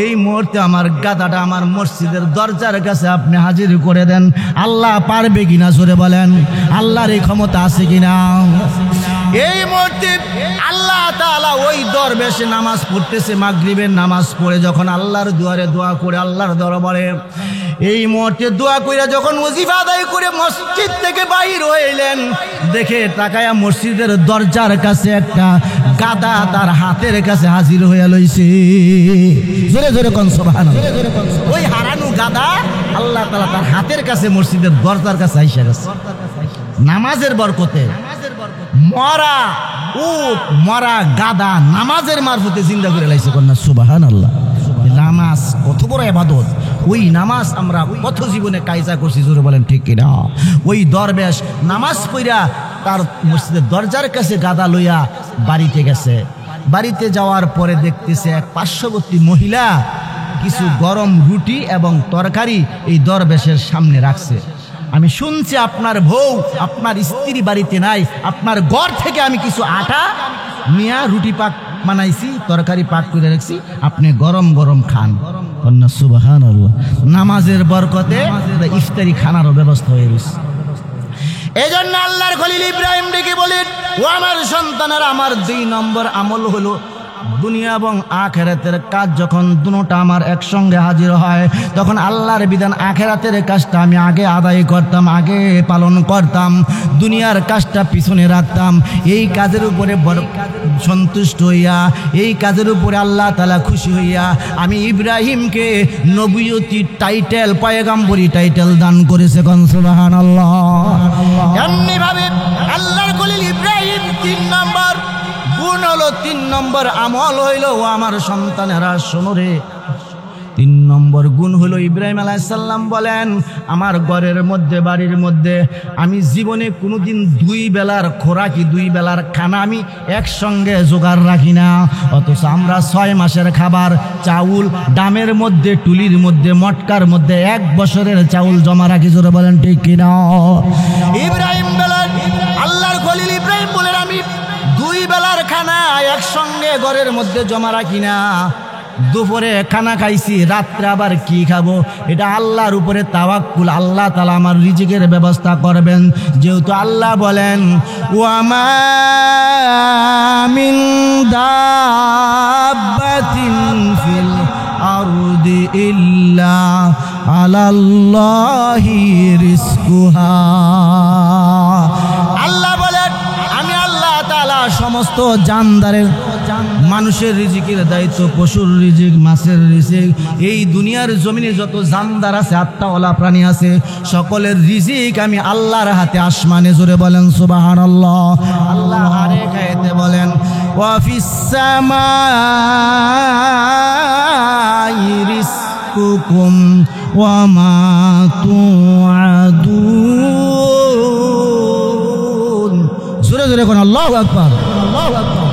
Speaker 1: এই মুহূর্তে আমার গাদাটা আমার মসজিদের দরজার কাছে আপনি হাজির করে দেন। আল্লাহ পারবে কিনা জোরে বলেন, আল্লাহর এই ক্ষমতা আছে কিনা? এই মুহূর্তে আল্লাহ তাআলা ওই দরবেশে নামাজ পড়তেছে, মাগরিবের নামাজ পড়ে যখন আল্লাহর দুয়ারে দোয়া করে, আল্লাহর দরবারে এই মুহূর্তে দোয়া কইরা যখন ওয়াজিফা আদায় করে মসজিদ থেকে বাইর হইলেন, দেখে তাকায়া মসজিদের দরজার কাছে একটা গাদা তার হাতের কাছে হাজির হইয়া লইছে। জোরে জোরে কোন সুবহানাল্লাহ। ওই হারানো গাদা আল্লাহ তাআলা তার হাতের কাছে, মসজিদের দরজার কাছে আইসা গেছে। নামাজের বরকতে মরা উট, মরা গাদা নামাজের মারফতে জিন্দা করে লাইছে। কন্যা সুবহানাল্লাহ। নামাজ কত বড় ইবাদত, ওই নামাজ আমরা কত জীবনে কায়জা করছি, জোরে বলেন ঠিক কিনা? ওই দরবেশ নামাজ পড়া তার মসজিদের দরজার কাছে গাদা লইয়া বাড়িতে গেছে। বাড়িতে যাওয়ার পরে দেখতেছে এক পার্শ্ববর্তী মহিলা কিছু গরম রুটি এবং তরকারি এই দরবেশের সামনে রাখছে। আমি শুনছি আপনার বউ, আপনার স্ত্রী বাড়িতে নাই, আপনার ঘর থেকে আমি কিছু আটা নিয়া রুটি পাক বানাইছি, তরকারি পাক করে রাখছি, আপনি গরম গরম খান। কন্যা সুবহানাল্লাহ। নামাজের বরকতে ইফতারি খানারও ব্যবস্থা হয়ে গেছে। এই জন্য আল্লাহর খলিল ইব্রাহিম ডেকে বলেন, ও আমার সন্তানেরা, আমার 2 নম্বর আমল হলো দুনিয়া এবং আখিরাতের কাজ যখন দুটোটা আমার একসঙ্গে হাজির হয়, তখন আল্লাহর বিধান আখিরাতের কাজটা আমি আগে আদায় করতাম, আগে পালন করতাম, দুনিয়ার কাজটা পিছনে রাখতাম। এই কাজের উপরে বড় সন্তুষ্ট হইয়া, এই কাজের উপরে আল্লাহ তাআলা খুশি হইয়া আমি ইব্রাহিমকে নবুয়তি টাইটেল, পয়গম্বরী টাইটেল দান করেছে। কোন সুবহানাল্লাহ। এমনি ভাবে আল্লাহর খলিল ইব্রাহিম 3 নম্বর গুণ হলো, 3 নম্বর আমল হইল, ও আমার সন্তানেরা শোনো রে, 3 নম্বর গুণ হলো ইব্রাহিম আলাইহিস সালাম বলেন, আমার ঘরের মধ্যে, বাড়ির মধ্যে আমি জীবনে কোনোদিন 2 বেলার খোরাকি, 2 বেলার খানা আমি একসঙ্গে জোগাড় রাখি না। অথচ আমরা 6 মাসের খাবার চাউল ডামের মধ্যে, টুলির মধ্যে, মটকার মধ্যে 1 বছরের চাউল জমা রাখি। জোরে বলেন ঠিক কিনা? ইব্রাহিম বলেন, আল্লাহর খলিল ইব্রাহিম বলেন, আমি 2 বেলার খানা একসঙ্গে ঘরের মধ্যে জমা রাখি না। দুপুরে খানা খাইছি, রাত্রে আবার কি খাবো, এটা আল্লাহর উপরে তাওয়াক্কুল। আল্লাহ তাআলা আমার রিজিকের ব্যবস্থা করবেন, যেহেতু আল্লাহ বলেন, ওয়া মা মিন দাব্বাতিন ফিল আরদি ইল্লা আলাল্লাহি রিজকুহা। আল্লাহ বলেন, আমি আল্লাহ সমস্ত জানদারের মানুষের রিজিকের দায়িত্ব, পশুর রিজিক, মাছের রিজিক, এই দুনিয়ার জমিনে যত জানদার আছে, আত্মাওয়ালা প্রাণী আছে, সকলের রিজিক আমি আল্লাহর হাতে। আসমানে জোরে বলেন সুবহানাল্লাহ। আল্লাহ আরেক আয়াতে বলেন ওয়া ফিস সামাই রিজকুকুম ওয়া মা তুআদুন। জোরে জোরে কোন আল্লাহু আকবার, আল্লাহু আকবার।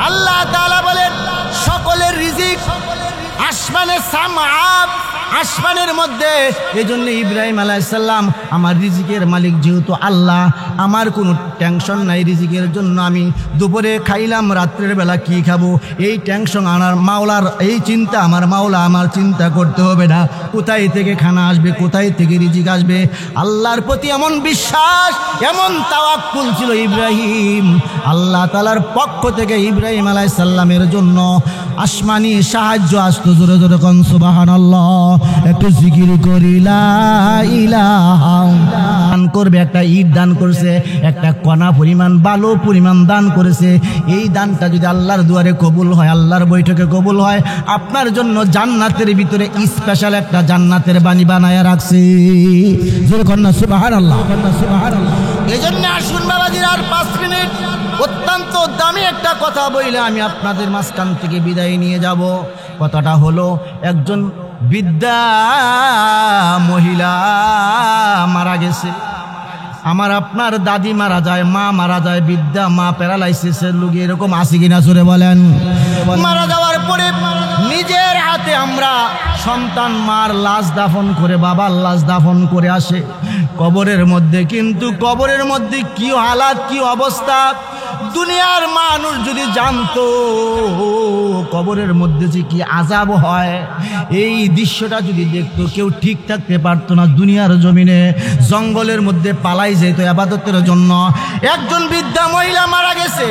Speaker 1: আল্লাহ তাআলা বলেন সকলের রিজিক আসমানে, সামাআত আসমানের মধ্যে। এই জন্য ইব্রাহিম আলাইহিস সালাম আমার রিজিকের মালিক যেহেতু আল্লাহ, আমার কোনো টেনশন নাই রিজিকের জন্য। আমি দুপুরে খাইলাম, রাত্রের বেলা কি খাবো এই টেনশন আমার মাওলার, এই চিন্তা আমার মাওলা আমার চিন্তা করতে হবে না। কোথায় থেকে খানা আসবে, কোথায় থেকে রিজিক আসবে, আল্লাহর প্রতি এমন বিশ্বাস, এমন তাওয়াক্কুল ছিল ইব্রাহিম। আল্লাহ তাআলার পক্ষ থেকে ইব্রাহিম আলাইহিস সালামের জন্য আসমানি সাহায্য আসতো। জোরে জোরে কোন সুবহানাল্লাহ। একটু জিকির করি লা ইলাহা। দান করবে, একটা ইট দান করছে, একটা কণা পরিমাণ বালু পরিমাণ দান করেছে। এই দানটা যদি আল্লাহর দুয়ারে কবুল হয়, আল্লাহর বৈঠকে কবুল হয়, আপনার জন্য জান্নাতের ভিতরে স্পেশাল একটা জান্নাতের বাণী বানায়া রাখছে। জোরে কন্যা সুবহানাল্লাহ, সুবহানাল্লাহ। এই জন্য আসুন বাবাজির, আর 5 মিনিট অত্যন্ত দামি একটা কথা বইলে আমি আপনাদের মাঝখান থেকে বিদায় নিয়ে যাব। কথাটা হলো, একজন বৃদ্ধা মহিলা মারা গেছে। আমার আপনার দাদি মারা যায়, মা মারা যায়, বৃদ্ধা মা প্যারালাইসিসের রোগী, এরকম আছে কিনা জোরে বলেন। মারা যাওয়ার পরে নিজের হাতে আমরা সন্তান মার লাশ দাফন করে, বাবার লাশ দাফন করে আসে কবরের মধ্যে। কিন্তু কবরের মধ্যে কি হালাত, কি অবস্থা, দুনিয়ার মানুষ যদি জানতো কবরের মধ্যে যে কি আযাব হয়, এই দৃশ্যটা যদি দেখতো, কেউ ঠিক থাকতে পারতো না। দুনিয়ার জমিনে জঙ্গলের মধ্যে পালাই যেত ইবাদতের জন্য। একজন বৃদ্ধা মহিলা মারা গেছে,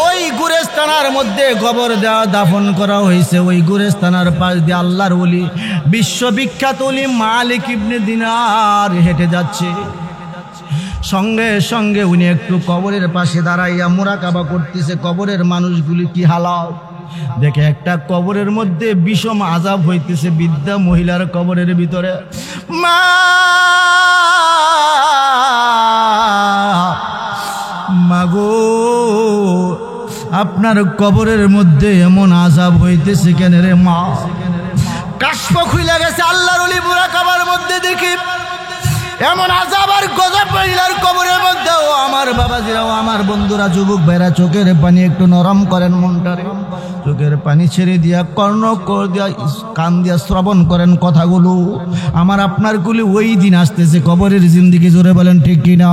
Speaker 1: ওই গুরেস্তানার মধ্যে কবর দেওয়া, দাফন করা হয়েছে। ওই গুরেস্তানার পাশ দিয়ে আল্লাহর ওলি, বিশ্ববিখ্যাত ওলি মালিক ইবনে দিনার হেঁটে যাচ্ছে। সঙ্গে সঙ্গে উনি একটু কবরের পাশে দাঁড়াইয়া মুরাকাবা করতেছে, কবরের মানুষগুলি কি হালাত দেখে। একটা কবরের মধ্যে বিষম আযাব হইতেছে বৃদ্ধা মহিলার কবরের ভিতরে। মা মাগো, আপনার কবরের মধ্যে এমন আযাব হইতেছে কেন রে মা? কাশফ খুলে গেছে আল্লাহর ওলি মুরাকাবার মধ্যে, দেখি এমন আযাব আর গজব মহিলার কবরের মধ্যে। ও আমার বাবাজিরাও, আমার বন্ধুরা, যুবক ভাইরা, চোখের পানি একটু নরম করেন মনটারে। চোখের পানি ছেড়ে দিয়া, কর্ণ কর দিয়া, কান দিয়া শ্রবণ করেন কথাগুলো। আমার আপনার গুলি ওই দিন আসতেছে, কবরের জিন্দেগি। জোরে বলেন ঠিক কিনা?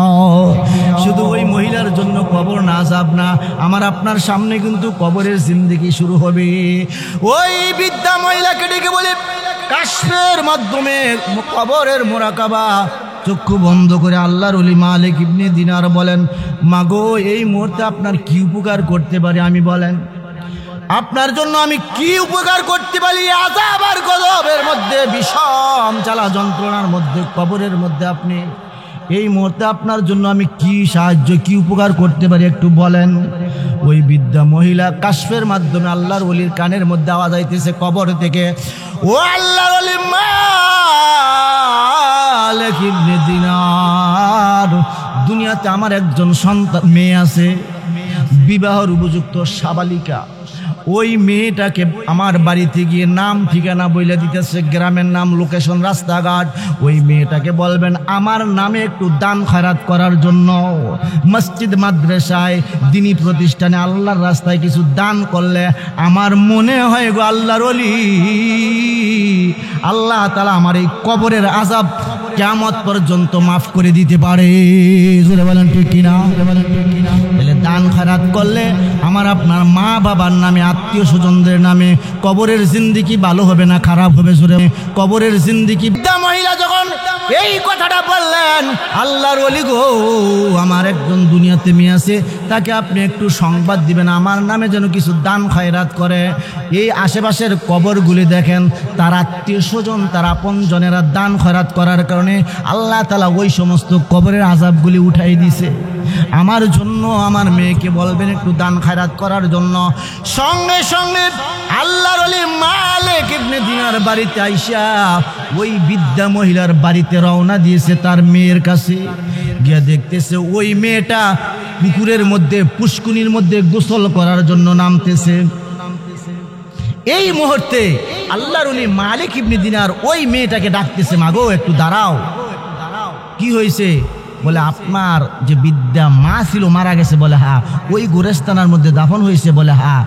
Speaker 1: শুধু ওই মহিলার জন্য কবর না আযাব না, আমার আপনার সামনে কিন্তু কবরের জিন্দেগি শুরু হবে। ওই বৃদ্ধা মহিলাকে ডেকে বলে কাশফের মাধ্যমে কবরের মুরাকাবা, চক্ষু বন্ধ করে আল্লাহর ওলি মালিক ইবনে দিনার বলেন, মাগো এই মুহূর্তে আপনার কি উপকার করতে পারি আমি? বলেন আপনার জন্য আমি কি উপকার করতে পারি? আযাব আর গজবের মধ্যে, বিষম জ্বালা যন্ত্রণার মধ্যে, কবরের মধ্যে আপনি, এই মুহূর্তে আপনার জন্য আমি কি সাহায্য, কি উপকার করতে পারি একটু বলেন। ওই বৃদ্ধা মহিলা কাশফের মাধ্যমে আল্লাহর ওলির কানের মধ্যে আওয়াজ আইতেছে কবর থেকে, ও আল্লাহর ওলি মালিক ইবনে দিনার, দুনিয়াতে আমার একজন সন্তান মেয়ে আছে, বিবাহের উপযুক্ত সাবালিকা। ওই মেয়েটাকে আমার বাড়িতে গিয়ে নাম ঠিকানা বইলে দিতেছে, গ্রামের নাম, লোকেশন, রাস্তাঘাট। ওই মেয়েটাকে বলবেন আমার নামে একটু দান খয়রাত করার জন্য। মসজিদ, মাদ্রাসায়, দিনী প্রতিষ্ঠানে, আল্লাহর রাস্তায় কিছু দান করলে আমার মনে হয় গো আল্লাহর ওলি, আল্লাহ তাআলা আমার এই কবরের আযাব কিয়ামত পর্যন্ত মাফ করে দিতে পারে। জোরে বলেন ঠিক কিনা? তাহলে দান খয়রাত করলে আমার আপনার মা বাবার নামে, আত্মীয় স্বজনদের নামে কবরের জিন্দেগি ভালো হবে না খারাপ হবে? জোরে কবরের জিন্দেগি। বৃদ্ধা মহিলা যখন এই কথাটা বললেন, আল্লাহর ওলি গো, আমার একজন দুনিয়াতে মেয়ে আছে, তাকে আপনি একটু সংবাদ দিবেন আমার নামে যেন কিছু দান খয়রাত করে। এই আশেপাশের কবরগুলি দেখেন, তার আত্মীয় স্বজন, তার আপন জনেরা দান খয়রাত করার কারণে আল্লাহ তাআলা ওই সমস্ত কবরের আযাবগুলি উঠাই দিছে। আমার জন্য আমার মেয়েকে বলবেন একটু দান খায়রাত করার জন্য। সঙ্গে সঙ্গে আল্লাহর ওলি মালিক ইবনে দিনার বাড়িতে আইসা ওই বৃদ্ধা মহিলার বাড়িতে রওনা দিয়েছে তার মেয়ের কাছে। গিয়া দেখতেছে ওই মেয়েটা পুকুরের মধ্যে, পুষ্কুনির মধ্যে গোসল করার জন্য নামতেছে। এই মুহূর্তে আল্লাহর ওলি মালিক ইবনে দিনার ওই মেয়েটাকে ডাকতেছে, মাগো একটু দাঁড়াও। কি হয়েছে? বলে আপনার যে বিদ্যা মা ছিল মারা গেছে। বলে হ্যাঁ। ওই গোরস্থানের মধ্যে দাফন হয়েছে। বলে হ্যাঁ।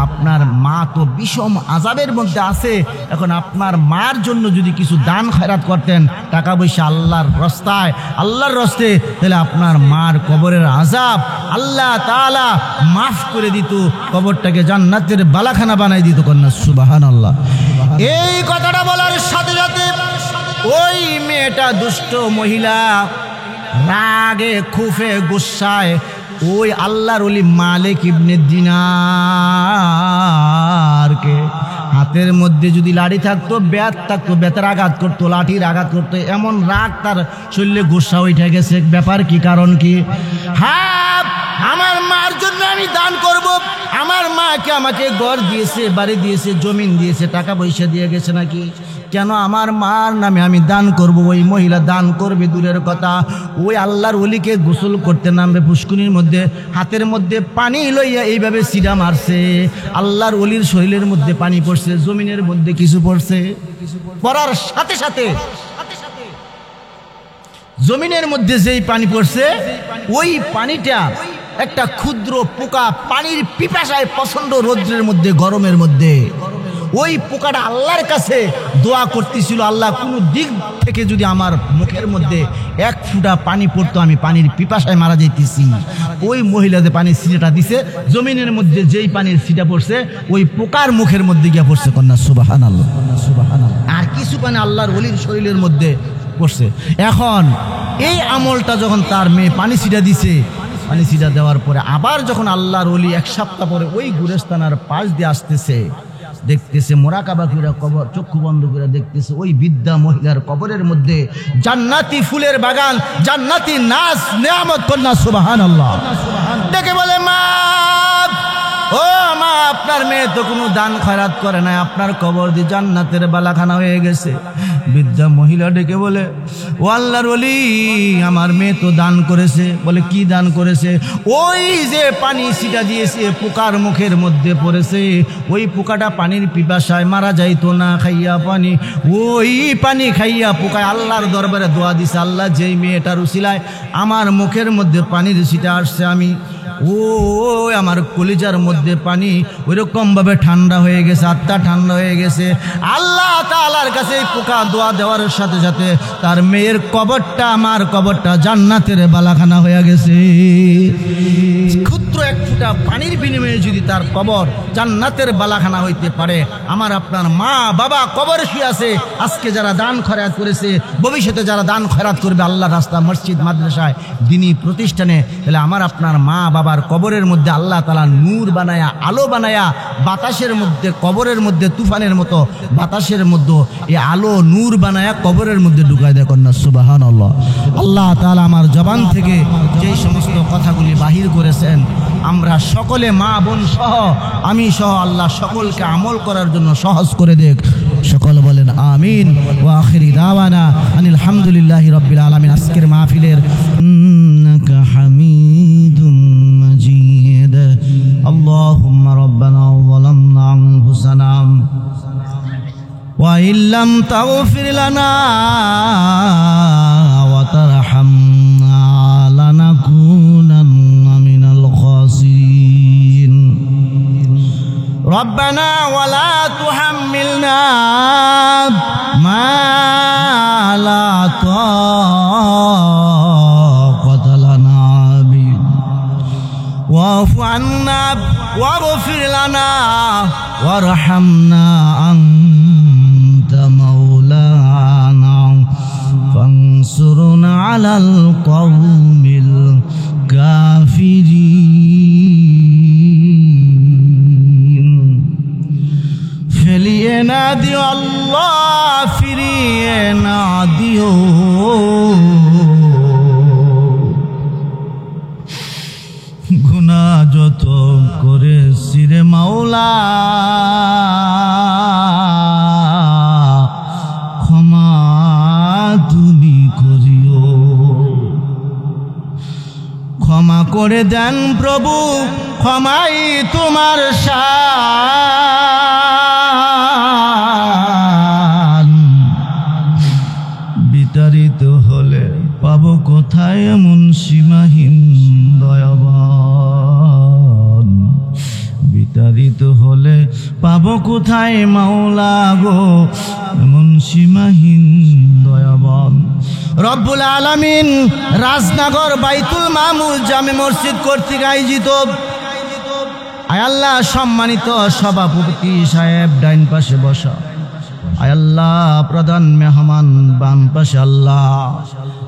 Speaker 1: আপনার মা তো বিষম আযাবের মধ্যে আছে, এখন আপনার মার জন্য যদি কিছু দান খয়রাত করতেন, টাকা পয়সা আল্লাহর রাস্তায়, আল্লাহর রাস্তে, তাহলে আপনার মার কবরের আযাব আল্লাহ তাআলা মাফ করে দিত, কবরটাকে জান্নাতের বালাখানা বানাই দিত। কন্যা সুবহানাল্লাহ। এই কথাটা বলার সাথে সাথে ওই মেয়েটা দুষ্ট মহিলা রাগে খুফে গুসায় ওই আল্লাহর ওলি মালিক ইবনে দিনারকে হাতের মধ্যে যদি লাঠি থাকতো, ব্যাত থাকতো, ব্যাতের আঘাত করতো, লাঠির আঘাত করতো। এমন রাগ তার শরীরে গুসা উঠে গেছে। ব্যাপার কি, কারণ কি? হ্যাঁ, আমার মার জন্য আমি দান করব। আমার মাকে আমাকে ঘর দিয়েছে, বাড়ি দিয়েছে, জমিন দিয়েছে, টাকা পয়সা দিয়ে গেছে নাকি? কেন আমার মার নামে আমি দান করব? ওই মহিলা দান করবে দূরের কথা, ওই আল্লাহর ওলিকে গোসল করতে নামবে পুষ্কুনির মধ্যে, হাতের মধ্যে পানি লইয়া এইভাবে সিডা মারছে। আল্লাহর ওলির শরীরের মধ্যে পানি পড়ছে, জমিনের মধ্যে কিছু পড়ছে। পড়ার সাথে সাথে জমিনের মধ্যে যেই পানি পড়ছে, ওই পানিটা একটা ক্ষুদ্র পোকা পানির পিপাসায় প্রচন্ড রৌদ্রের মধ্যে, গরমের মধ্যে, ওই পোকাটা আল্লাহর কাছে দোয়া করতেছিল, আল্লাহ কোনো দিক থেকে যদি আমার মুখের মধ্যে এক ফুটা পানি পড়তো, আমি পানির পিপাসায় মারা যাইতেছি। ওই মহিলাদের পানির ছিটাটা দিছে, জমিনের মধ্যে যেই পানির ছিটা পড়ছে ওই পোকার মুখের মধ্যে গিয়া পড়ছে। কন্যা সুবহানাল্লাহ। আর কিছু পানি আল্লাহর ওলির শরীরের মধ্যে পড়ছে। এখন এই আমলটা যখন তার মেয়ে পানি ছিটা দিছে, পানি ছিটা দেওয়ার পরে আবার যখন আল্লাহর ওলি এক সপ্তাহ পরে ওই গুরেস্তানার পাশ দিয়ে আসতেছে, দেখতেছে মোরাকাবা করে, কবর চক্ষু বন্ধ করে দেখতেছে ওই বৃদ্ধা মহিলার কবরের মধ্যে জান্নাতি ফুলের বাগান, জান্নাতি নাজ নিয়ামত। কন্যা সুবহানাল্লাহ। দেখে বলে, মা, ও মা, আপনার মেয়ে তো কোনো দান খয়রাত করে না, আপনার কবর দিয়ে জান্নাতের বালাখানা হয়ে গেছে। বৃদ্ধা মহিলা ডেকে বলে, ও আল্লাহর ওলি, আমার মেয়ে তো দান করেছে। বলে কি দান করেছে? ওই যে পানি ছিটা দিয়েছে, পোকার মুখের মধ্যে পড়েছে, ওই পোকাটা পানির পিপাসায় মারা যাইতো না খাইয়া পানি, ওই পানি খাইয়া পোকায় আল্লাহর দরবারে দোয়া দিছে, আল্লাহ যেই মেয়েটার উসিলায় আমার মুখের মধ্যে পানির ছিটা আসছে, আমি ও আমার কলিজার মধ্যে পানি ওইরকম ভাবে ঠান্ডা হয়ে গেছে, আত্মা ঠান্ডা হয়ে গেছে। আল্লাহ তাআলার কাছে পোকা দোয়া দেওয়ার সাথে সাথে তার মেয়ের কবরটা, আমার কবরটা জান্নাতের বালাখানা হয়ে গেছে। ক্ষুদ্র এক ফুটা পানির বিনিময়ে যদি তার কবর জান্নাতের বালাখানা হইতে পারে, আমার আপনার মা বাবা কবরে শুয়ে আছে, আজকে যারা দান খয়রাত করেছে, ভবিষ্যতে যারা দান খয়রাত করবে আল্লাহর রাস্তা, মসজিদ, মাদ্রাসায়, দ্বীনি প্রতিষ্ঠানে, তাহলে আমার আপনার মা বাবার কবরের মধ্যে আল্লাহ তাআলা নূর বানায়া, আলো বানায়া, বাতাসের মধ্যে, কবরের মধ্যে তুফানের মতো বাতাসের মধ্যে এই আলো নূর বানায়া কবরের মধ্যে ঢুকায় দেয়। কন্যা সুবহানাল্লাহ। আল্লাহ তাআলা আমার জবান থেকে যেই সমস্ত কথাগুলি বাহির করেছেন, আমরা সকলে, মা বোন সহ, আমি সহ, আল্লাহ সকলকে আমল করার জন্য সহজ করে দেখ। সকল বলেন আমিন। ওয়া আখিরি দাওয়ানা আনিল হামদুলিল্লাহি রাব্বিল আলামিন। আজকের মাহফিলের ইন্নাকা হামিদুম মাজিদ। আল্লাহুম্মা রাব্বানা যালামনা আনফুসানা ওয়া ইল্লাম তাগফির লানা ওয়া তারহামনা লানাকুনান্না মিনাল খাসিরিন। ربنا ولا تحملنا ما لا طاقة لنا به واعف عنا واغفر لنا وارحمنا أنت مولانا فانصرنا على القوم الكافرين ফেলিয়ে না দিও আল্লাহ, ফিরিয়ে না দিও। গুনাহ যত করেছি রে মাওলা, ক্ষমা তুমি করিও। ক্ষমা করে দেন প্রভু, ক্ষমাই তোমার শান। বিতাড়িত হলে পাবো কোথায় এমন সীমাহীন দয়াবান। বিতাড়িত হলে পাবো কোথায় মাওলা গো এমন সীমাহীন দয়াবান। রব্বুল আলামিন রাজনগর বাইতুল মামুর জামে মসজিদ কর্তৃক আয়োজিত আয় আল্লাহ সম্মানিত সভাপতি সাহেব ডাইন পাশে বসা, আয় আল্লাহ প্রধান মেহমান বাম পাশে, আল্লাহ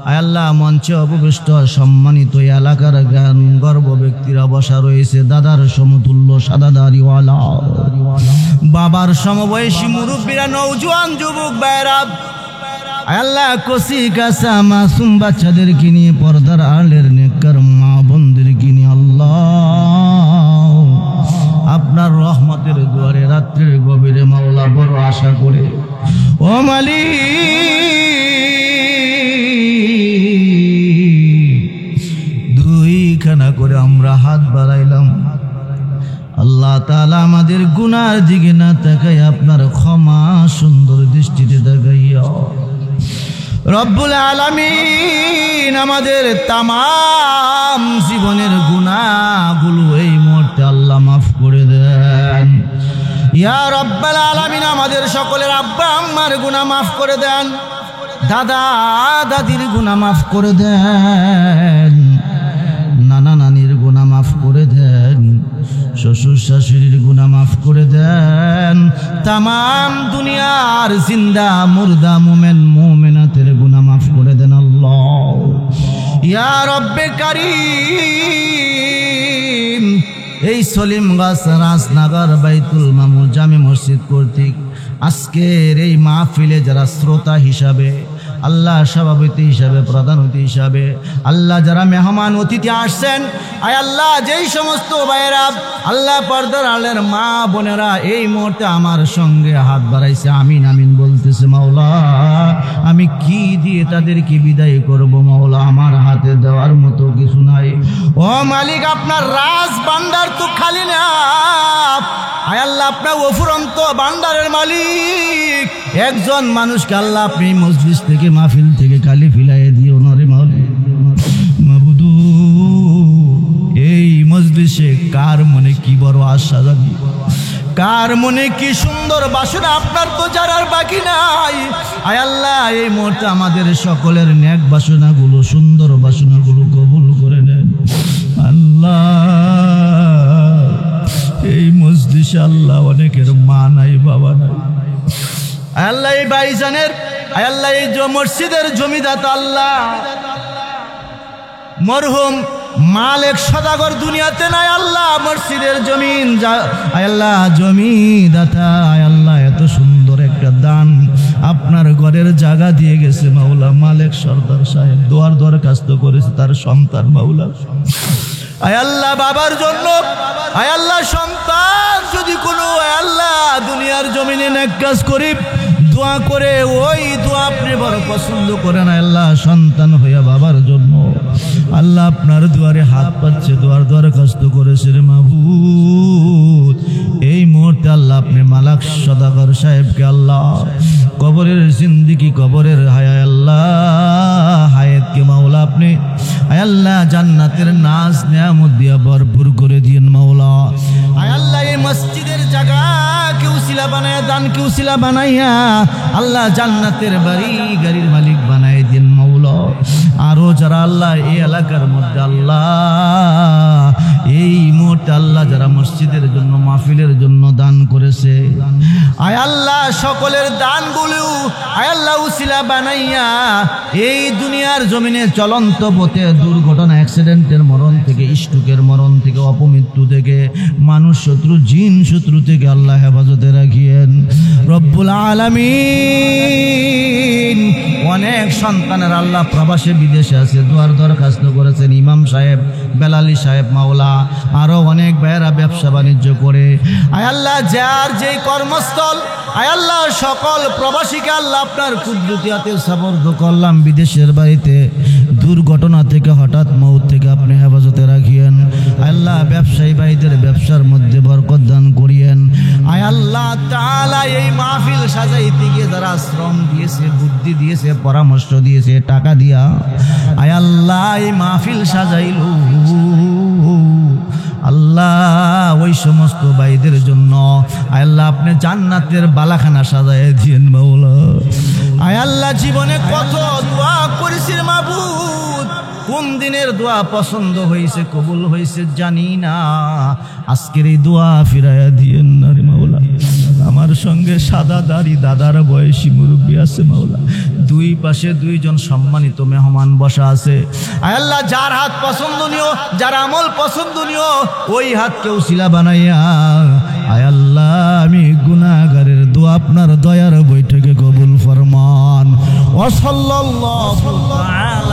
Speaker 1: আয় আল্লাহ মঞ্চে উপবিষ্ট সম্মানিত এলাকার জ্ঞান গর্ব ব্যক্তিরা বসা রয়েছে, দাদার সমতুল্য সাদা দাড়িওয়ালা, বাবার সমবয়সী মুরব্বীরা, নওজোয়ান যুবক ভাইরা, আয় আল্লাহ কচি কাঁচা মাসুম বাচ্চাদেরকে নিয়ে, পর্দার আড়ালের নেককার মা বোনদেরকে নিয়ে আল্লাহ আপনার রহমতের দুয়ারে রাত্রির গভীরে মাওলা বড় আশা করে ও মালিক দুইখানা করে আমরা হাত বাড়াইলাম। আল্লাহ তাআলা আমাদের গুনার দিকে না তাকাই আপনার ক্ষমা সুন্দর দৃষ্টিতে তাকাইয়া রব্বুল আলামিন আমাদের তামাম জীবনের গুনাহগুলো এই মুহূর্তে আল্লাহ মাফ করে দেন। ইয়া রব্বুল আলামিন আমাদের সকলের আব্বা আম্মার গুনাহ মাফ করে দেন, দাদা দাদির গুনাহ মাফ করে দেন, নানা নানির গুনাহ মাফ করে দেন, শ্বশুর শাশুড়ির গুনাহ মাফ করে দেন, তামাম দুনিয়ার জিন্দা মুর্দা মুমিন মুমিনাতের গুনাহ মাফ করে দেন আল্লাহ। ইয়া রব্বে কারীম এই সলিমগঞ্জ রাজনগর বাইতুল মামুর জামে মসজিদ কর্তৃক আজকের এই মাহফিলে যারা শ্রোতা হিসাবে, আল্লাহ সভাপতি হিসাবে, প্রধান অতিথি হিসাবে, আল্লাহ যারা মেহমান অতিথি আসছেন, আয় আল্লাহ যেই সমস্ত ভাইয়েরা আল্লাহ পর্দার আলের মা বোনেরা এই মুহূর্তে আমার সঙ্গে হাত বাড়াইছে, আমিন আমিন বলতেছে, মাওলা আমি কি দিয়ে তাদেরকে বিদায় করব মাওলা, আমার হাতে দেওয়ার মতো কিছু নাই। ও মালিক আপনার রাজ ভান্ডার তো খালি না, আয় আল্লাহ আপনার অফুরন্ত ভান্ডারের মালিক। একজন মানুষকে আল্লাহ আপনি মজলিস থেকে মাহফিল থেকে কালি ফিলাই দিও না রে মাবুদু। এই মজলিসে কার মনে কি বড় আশা জানি, কার মনে কি সুন্দর বাসনা আপনার তো জানার বাকি নাই। আয় আল্লাহ এই মুহূর্তে আমাদের সকলের নেক বাসনাগুলো, সুন্দর বাসনাগুলো কবুল করে নেন আল্লাহ। এই মজলিসে আল্লাহ অনেকের মা নাই বাবা নাই, আল্লাহ এই ভাইজানের, আল্লাহ এই মসজিদের জমিদাতা আল্লাহ মরহুম মালিক সদাগর দুনিয়াতে নাই আল্লাহ, মসজিদের জমিন আল্লাহ জমিদাতা আল্লাহ এত সুন্দর একটা দান আপনার ঘরের জায়গা দিয়ে গেছে মাওলা। মালিক সর্দার সাহেব দোয়ার দরখাস্ত করেছে তার সন্তান মাওলা, আয় আল্লাহ বাবার জন্য, আয় আল্লাহ সন্তান যদি কোনো আয় আল্লাহ দুনিয়ার জমিনে নেক কাজ করি দোয়া করে, ওই দোয়া আপনি বড় পছন্দ করেন আল্লাহ। সন্তান হইয়া বাবার জন্য আল্লাহ আপনার দুয়ারে হাত পাচ্ছে, দোয়ার দরখাস্ত করেছে রে মাবুদ। এই মুহূর্তে আল্লাহ আপনি মালিক সদাগর সাহেবকে আল্লাহ কবরের জিন্দিগি, কবরের হায়া আল্লাহ হায়াতকে মাওলা আপনি আয় আল্লাহ জান্নাতের নাজ নিয়ামত দিয়া ভরপুর করে দিয়েন মাওলা। আয় আল্লাহ এই মসজিদের জায়গা কেউ উসিলা বানায়া, দান কেউ উসিলা বানাইয়া আল্লাহ জান্নাতের বাড়ি গাড়ির মালিক বানাই দিন মাওলা। আরো যারা আল্লাহ এই এলাকার মধ্যে আল্লাহ এই মুহূর্তে মুহূর্তে আল্লাহ যারা মসজিদের জন্য মাহফিলের জন্য দান করেছে, আয় আল্লাহ সকলের দানগুলো আয় আল্লাহ উসিলা বানাইয়া এই দুনিয়ার জমিনে চলন্ত পথে দুর্ঘটনা অ্যাক্সিডেন্টের মরণ থেকে, স্ট্রোকের মরণ থেকে, অপমৃত্যু থেকে, মানুষ শত্রু জিন শত্রু থেকে আল্লাহ হেফাজতে রাখিয়েন রব্বুল আলামিন। অনেক সন্তানের আল্লাহ প্রবাসে বিদেশে আছে, দোয়ার দরখাস্ত করেছেন। ইমাম সাহেব, বেলালি সাহেব মাওলা, আরো অনেক ভাইয়েরা ব্যবসা বাণিজ্য করে, আয় আল্লাহ যার যেই কর্মস্থল, আয় আল্লাহ সকল প্রবাসীকে আল্লাহ আপনার কুদরতি হাতে সাবর্দ করলাম। বিদেশের বাড়িতে দুর্ঘটনা থেকে, হঠাৎ মৌত থেকে আপনি হেফাজতে রাখিয়েন। আল্লাহ ব্যবসায়ী ভাইদের ব্যবসার মধ্যে বরকত দান করিয়েন। আয় আল্লাহ তাআলা এই মাহফিল সাজাইতে গিয়ে যারা শ্রম দিয়েছে, বুদ্ধি দিয়েছে, পরামর্শ দিয়েছে, টাকা দিয়া, আয় আল্লাহ এই মাহফিল সাজাইল আল্লাহ ওই সমস্ত ভাইদের জন্য আয় আল্লাহ আপনি জান্নাতের বালাখানা সাজায় দিয়েন মাওলা। আয় আল্লাহ জীবনে কত দোয়া করেছি মাবুদ, কোন দিনের দোয়া পছন্দ হয়েছে, কবুল হয়েছে জানি না, আজকের এই দোয়া ফিরাইয়া দিয়েন না রে মাওলা। আমার সঙ্গে সাদা দাড়ি দাদার বয়সী মুরব্বী আছে মাওলা, দুই পাশে দুইজন সম্মানিত মেহমান বসা আছে। আয় আল্লাহ যার হাত পছন্দনীয়, যার আমল পছন্দনীয়, ওই হাতকে উসিলা বানাইয়া আয় আল্লাহ আমি গুনাহগারের দোয়া আপনার দয়ার বৈঠকে কবুল ফরমান। ওয়া সাল্লাল্লাহু তাআলা